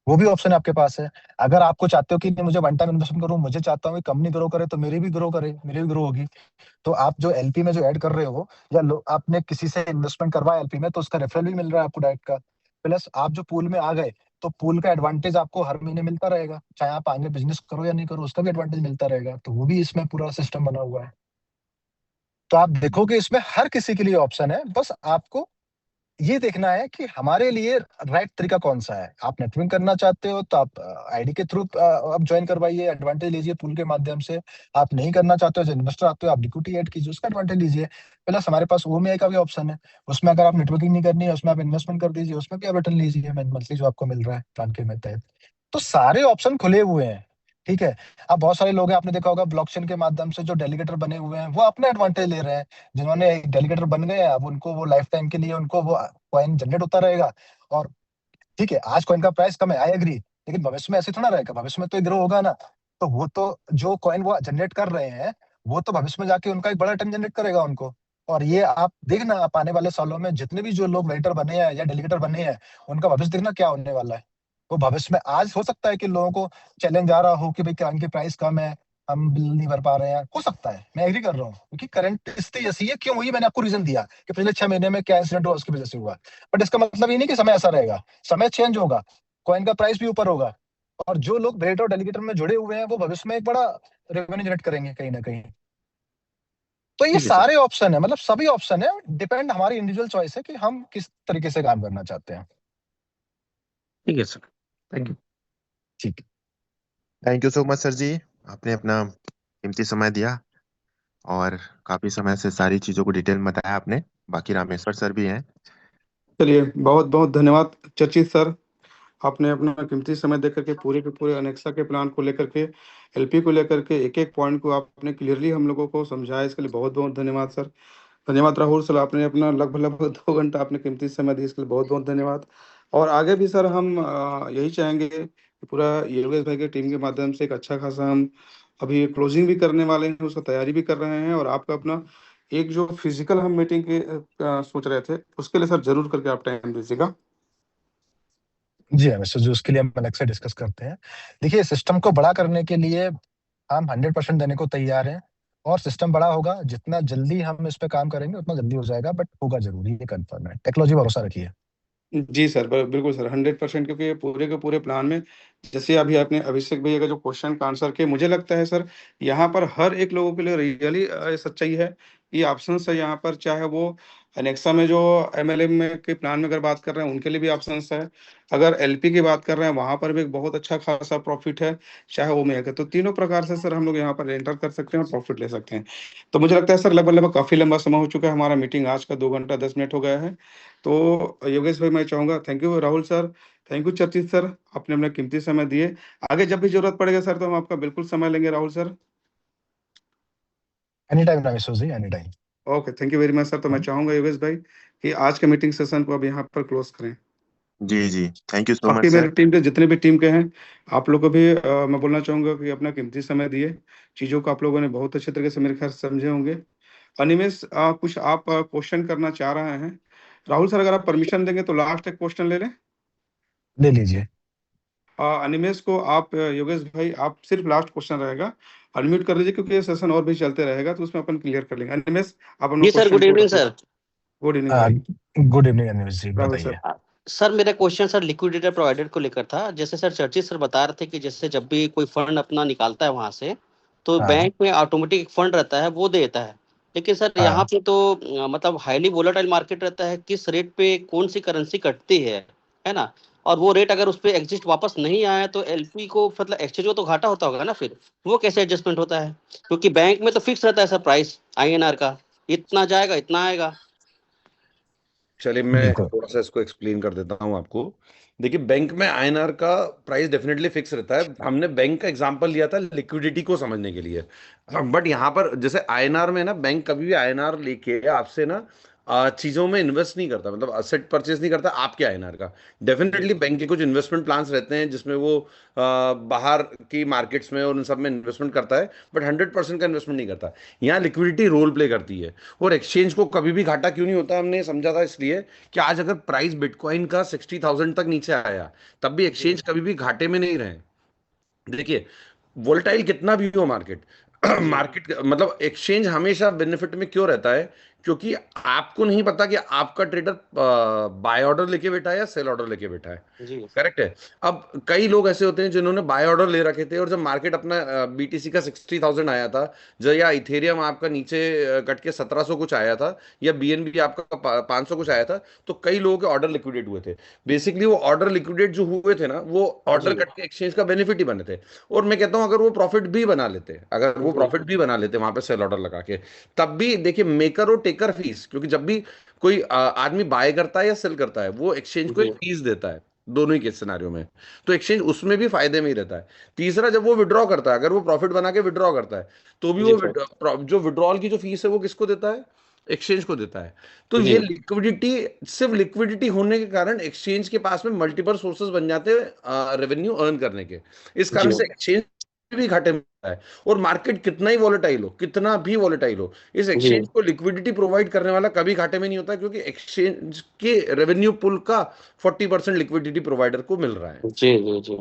वो भी ऑप्शन आपके पास है। अगर आपको चाहते हो कि नहीं मुझे वन टाइम इन्वेस्टमेंट करूं, मुझे चाहता हूँ कि कंपनी ग्रो करे तो मेरी भी ग्रो करे, मेरी भी ग्रो होगी, तो आप जो एलपी में जो ऐड कर रहे हो, या आपने किसी से इन्वेस्टमेंट करवाया एलपी में तो उसका रेफरल भी मिल रहा है आपको डायरेक्ट का। प्लस आप जो पूल में आ गए तो पूल का एडवांटेज आपको हर महीने मिलता रहेगा, चाहे आप आगे बिजनेस करो या नहीं करो, उसका भी एडवांटेज मिलता रहेगा। तो वो भी इसमें पूरा सिस्टम बना हुआ है। तो आप देखोगे इसमें हर किसी के लिए ऑप्शन है, बस आपको ये देखना है कि हमारे लिए राइट तरीका कौन सा है। आप नेटवर्किंग करना चाहते हो तो आप आईडी के थ्रू आप ज्वाइन करवाइए, एडवांटेज लीजिए पूल के माध्यम से। आप नहीं करना चाहते हो, जो इन्वेस्टर आते हो, आप लिक्विडिटी ऐड कीजिए, उसका एडवांटेज लीजिए। प्लस हमारे पास ओएमआई का भी ऑप्शन है, उसमें अगर आप नेटवर्किंग नहीं करनी है, उसमें आप इन्वेस्टमेंट कर दीजिए, उसमें भी आप रिटर्न लीजिए मंथली जो आपको मिल रहा है प्लान के तहत। तो सारे ऑप्शन खुले हुए हैं, ठीक है। अब बहुत सारे लोग हैं, आपने देखा होगा ब्लॉकचेन के माध्यम से जो डेलीगेटर बने हुए हैं वो अपना एडवांटेज ले रहे हैं। जिन्होंने डेलीगेटर बन गए हैं, अब उनको वो लाइफ टाइम के लिए उनको वो कॉइन जनरेट होता रहेगा। और ठीक है, आज कॉइन का प्राइस कम है, आई एग्री, लेकिन भविष्य में ऐसे थोड़ा रहेगा, भविष्य में तो ग्रो होगा ना। तो वो तो जो कॉइन वो जनरेट कर रहे हैं, वो तो भविष्य में जाके उनका एक बड़ा रिटर्न जनरेट करेगा उनको। और ये आप देखना, आप आने वाले सालों में जितने भी जो लोग वेटर बने हैं या डेलीगेटर बने हैं, उनका भविष्य देखना क्या होने वाला है। वो भविष्य में, आज हो सकता है कि लोगों को चैलेंज आ रहा हो कि भाई कॉइन की प्राइस कम है, हम बिल नहीं भर पा रहे हैं, हो सकता है, मैं एग्री कर रहा हूँ, क्योंकि करंट स्थिति ऐसी है। क्यों हुई, मैंने आपको रीजन दिया कि पिछले 6 महीने में क्या इंसिडेंट हुआ, उसकी वजह से हुआ। बट इसका मतलब ये नहीं कि समय ऐसा रहेगा, समय चेंज होगा, कॉइन का प्राइस भी ऊपर होगा, और जो लोग वेटर और डेलीगेटर में जुड़े हुए हैं वो भविष्य में एक बड़ा रेवेन्यू जनरेट करेंगे कहीं ना कहीं। तो ये ठीक है सर। सारे ऑप्शन है, मतलब सभी ऑप्शन है, डिपेंड हमारी इंडिविजुअल चॉइस है कि हम किस तरीके से काम करना चाहते हैं। ठीक है सर, थैंक यू। ठीक है। Thank you so much sir ji, आपने अपना कीमती समय दिया और काफी समय से सारी चीजों को डिटेल में बताया आपने। बाकी रामेश्वर सर भी हैं। चलिए, बहुत बहुत धन्यवाद चर्चित सर। आपने अपना कीमती समय देकर के पूरे के पूरे अनेक्सा के प्लान को लेकर के, एलपी को लेकर के, एक एक पॉइंट को आपने क्लियरली हम लोगों को समझाया। इसके लिए बहुत बहुत धन्यवाद सर। धन्यवाद राहुल सर, आपने अपना लगभग लगभग 2 घंटा आपने कीमती समय दिया, इसके लिए बहुत बहुत धन्यवाद। और आगे भी सर हम यही चाहेंगे कि पूरा योगेश भाई के टीम के माध्यम से एक अच्छा खासा हम अभी क्लोजिंग भी करने वाले हैं, उसका तैयारी भी कर रहे हैं। और आपका अपना एक जो फिजिकल हम मीटिंग के सोच रहे थे, उसके लिए सर जरूर करके आप टाइम दीजिएगा। जी हाँ मिस्टर जी, उसके लिए हम अलग से डिस्कस करते हैं। देखिए, सिस्टम को बड़ा करने के लिए हम 100% देने को तैयार हैं, और सिस्टम बड़ा होगा, जितना जल्दी हम इस पे काम करेंगे उतना जल्दी हो जाएगा, बट होगा जरूरी, ये कंफर्म है। टेक्नोलॉजी भरोसा रखिए। जी सर, बिल्कुल सर, 100%। क्योंकि पूरे के पूरे प्लान में, जैसे अभी आपने अभिषेक भैया का जो क्वेश्चन का आंसर किया, मुझे लगता है सर यहाँ पर हर एक लोगों के लिए रियली सच्चाई है। ये ऑप्शन है यहाँ पर, चाहे वो अनेक्सा में जो एमएलएम में के प्लान में अगर बात कर रहे हैं उनके लिए भी ऑप्शन है, अगर एलपी की बात कर रहे हैं वहां पर भी एक बहुत अच्छा खासा प्रॉफिट है, चाहे वो में, तो तीनों प्रकार से सर हम लोग यहाँ पर एंटर कर सकते हैं और प्रॉफिट ले सकते हैं। तो मुझे लगता है सर लगभग लगभग काफी लंबा समय हो चुका है, हमारा मीटिंग आज का 2 घंटा 10 मिनट हो गया है। तो योगेश भाई, मैं चाहूंगा, thank you Rahul sir, thank you चर्चित सर, आपने अपना कीमती समय दिए। आगे जब भी जरूरत पड़ेगा सर तो हम आपका बिल्कुल समय लेंगे Rahul sir. Any time Rameshwar ji, any time. Okay, thank you very much sir. तो मैं चाहूंगा योगेश भाई कि आज के मीटिंग सेशन को अब यहाँ पर क्लोज करें। जी जी, थैंक यू सो मच बाकी मेरे सर। टीम के जितने भी टीम के हैं, आप लोग को भी मैं बोलना चाहूंगा कि अपना कीमती समय दिए, चीजों को आप लोगों ने बहुत अच्छे तरीके से मेरे ख्याल से समझे होंगे। अनिमेश, कुछ आप क्वेश्चन करना चाह रहे हैं? राहुल सर, अगर आप परमिशन देंगे तो लास्ट एक क्वेश्चन ले लें। ले लीजिए। अनिमेश को आप, योगेश भाई, आप सिर्फ लास्ट क्वेश्चन रहेगा, अनम्यूट कर लीजिए, क्योंकि ये सेशन और भी चलते रहेगा तो उसमें अपन क्लियर कर लेंगे। अनिमेश, आप अपना जी सर, क्वेश्चन गुड को इवनिंग रखिए। सर। गुड इवनिंग भाई। गुड इवनिंग अनिमेश जी, राहुल बताइए। सर। सर मेरा क्वेश्चन सर लिक्विडिटी प्रोवाइडर को लेकर था। जैसे सर चर्चित सर बता रहे थे कि जैसे जब भी कोई फंड अपना निकालता है वहां से, तो हाँ बैंक में ऑटोमेटिक फंड रहता है, वो देता है। लेकिन सर यहाँ हाँ पे तो मतलब हाईली वोलेटाइल मार्केट रहता है, किस रेट पे कौन सी करेंसी कटती है ना। और वो रेट अगर उस पे एग्जिस्ट वापस नहीं आया तो एलपी को मतलब एक्सचेंज को तो घाटा होता होगा ना, फिर वो कैसे एडजस्टमेंट होता है? क्योंकि बैंक में तो फिक्स रहता है सर प्राइस आईएनआर का, इतना जाएगा इतना आएगा। चलिए मैं बिल्कुल थोड़ा सा इसको एक्सप्लेन कर देता हूँ आपको। देखिए बैंक में आईएनआर का प्राइस डेफिनेटली फिक्स रहता है। हमने बैंक का एग्जांपल लिया था लिक्विडिटी को समझने के लिए। बट यहाँ पर जैसे आईएनआर में ना, बैंक कभी भी आईएनआर लेके आपसे ना चीजों में इन्वेस्ट नहीं करता, मतलब असेट परचेज नहीं करता आपके आईएनआर का। डेफिनेटली बैंक के कुछ इन्वेस्टमेंट प्लान्स रहते हैं जिसमें वो बाहर की मार्केट्स में और उन सब में इन्वेस्टमेंट करता है, बट 100% का इन्वेस्टमेंट नहीं करता। यहाँ लिक्विडिटी रोल प्ले करती है। और एक्सचेंज को कभी भी घाटा क्यों नहीं होता, हमने समझा था इसलिए कि आज अगर प्राइस बिटकॉइन का 60,000 तक नीचे आया, तब भी एक्सचेंज कभी भी घाटे में नहीं रहे। देखिए वोलेटाइल कितना भी हो मार्केट, मार्केट मतलब एक्सचेंज हमेशा बेनिफिट में क्यों रहता है? क्योंकि आपको नहीं पता कि आपका ट्रेडर बाय ऑर्डर लेके बैठा है या सेल ऑर्डर लेके बैठा है। जी करेक्ट है। अब कई लोग ऐसे होते हैं जिन्होंने बाय ऑर्डर ले रखे थे, और जब मार्केट अपना बीटीसी का 60,000 आया था, जो या इथेरियम आपका नीचे कट के 1700 कुछ आया था, या बीएनबी आपका 500 कुछ आया था, तो कई लोगों के ऑर्डर लिक्विडेट हुए थे। बेसिकली वो ऑर्डर लिक्विडेट जो हुए थे ना, वो ऑर्डर जी कट के एक्सचेंज का बेनिफिट ही बने थे। और मैं कहता हूं अगर वो प्रॉफिट भी बना लेते, अगर वो जी प्रॉफिट भी बना लेते वहां पे सेल ऑर्डर लगा के, तब भी देखिए मेकर और टेकर फीस, क्योंकि जब भी कोई आदमी बाय करता है या सेल करता है, वो एक्सचेंज को जी एक फीस देता है, दोनों ही केस सिनारियों में। तो एक्सचेंज उसमें भी फायदे में ही रहता है। तीसरा, जब वो विड्रॉ करता है, अगर वो प्रॉफिट बना के विड्रॉ करता है, तो भी जी वो सर जो विड्रॉल की जो फीस है वो किसको देता है? एक्सचेंज को देता है। तो जी ये लिक्विडिटी, सिर्फ लिक्विडिटी होने के कारण एक्सचेंज के पास में मल्टीपल सोर्सेज बन जाते हैं रेवेन्यू अर्न करने के। इस कारण जी से एक्सचेंज भी घाटे में होता है। और मार्केट कितना ही वॉलेटाइल हो, कितना भी वॉलेटाइल हो, इस जी एक्सचेंज को लिक्विडिटी प्रोवाइड करने वाला कभी घाटे में नहीं होता, क्योंकि एक्सचेंज के रेवेन्यू पुल का 40% लिक्विडिटी प्रोवाइडर को मिल रहा है। जी जी जी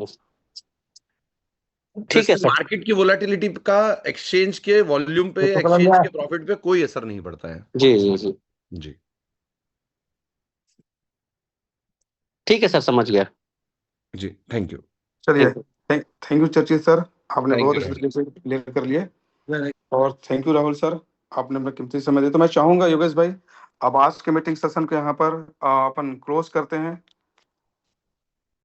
तो ठीक है इससे सर। मार्केट की वोलेटिलिटी का एक्सचेंज के वॉल्यूम पे, तो एक्सचेंज के प्रॉफिट पे कोई असर नहीं पड़ता है। जी जी जी जी ठीक है सर, समझ गया। जी, थैंक यू। चलिए, थैंक यू। थैंक यू चर्चित सर, आपने थैंक बहुत यू अच्छे राहुल। तरीके से क्लियर कर लिए। और थैंक यू राहुल सर, आपने अपना कीमती समय दिया। तो मैं चाहूंगा योगेश भाई, अब आज के मीटिंग सेशन को यहाँ पर अपन क्लोज करते हैं।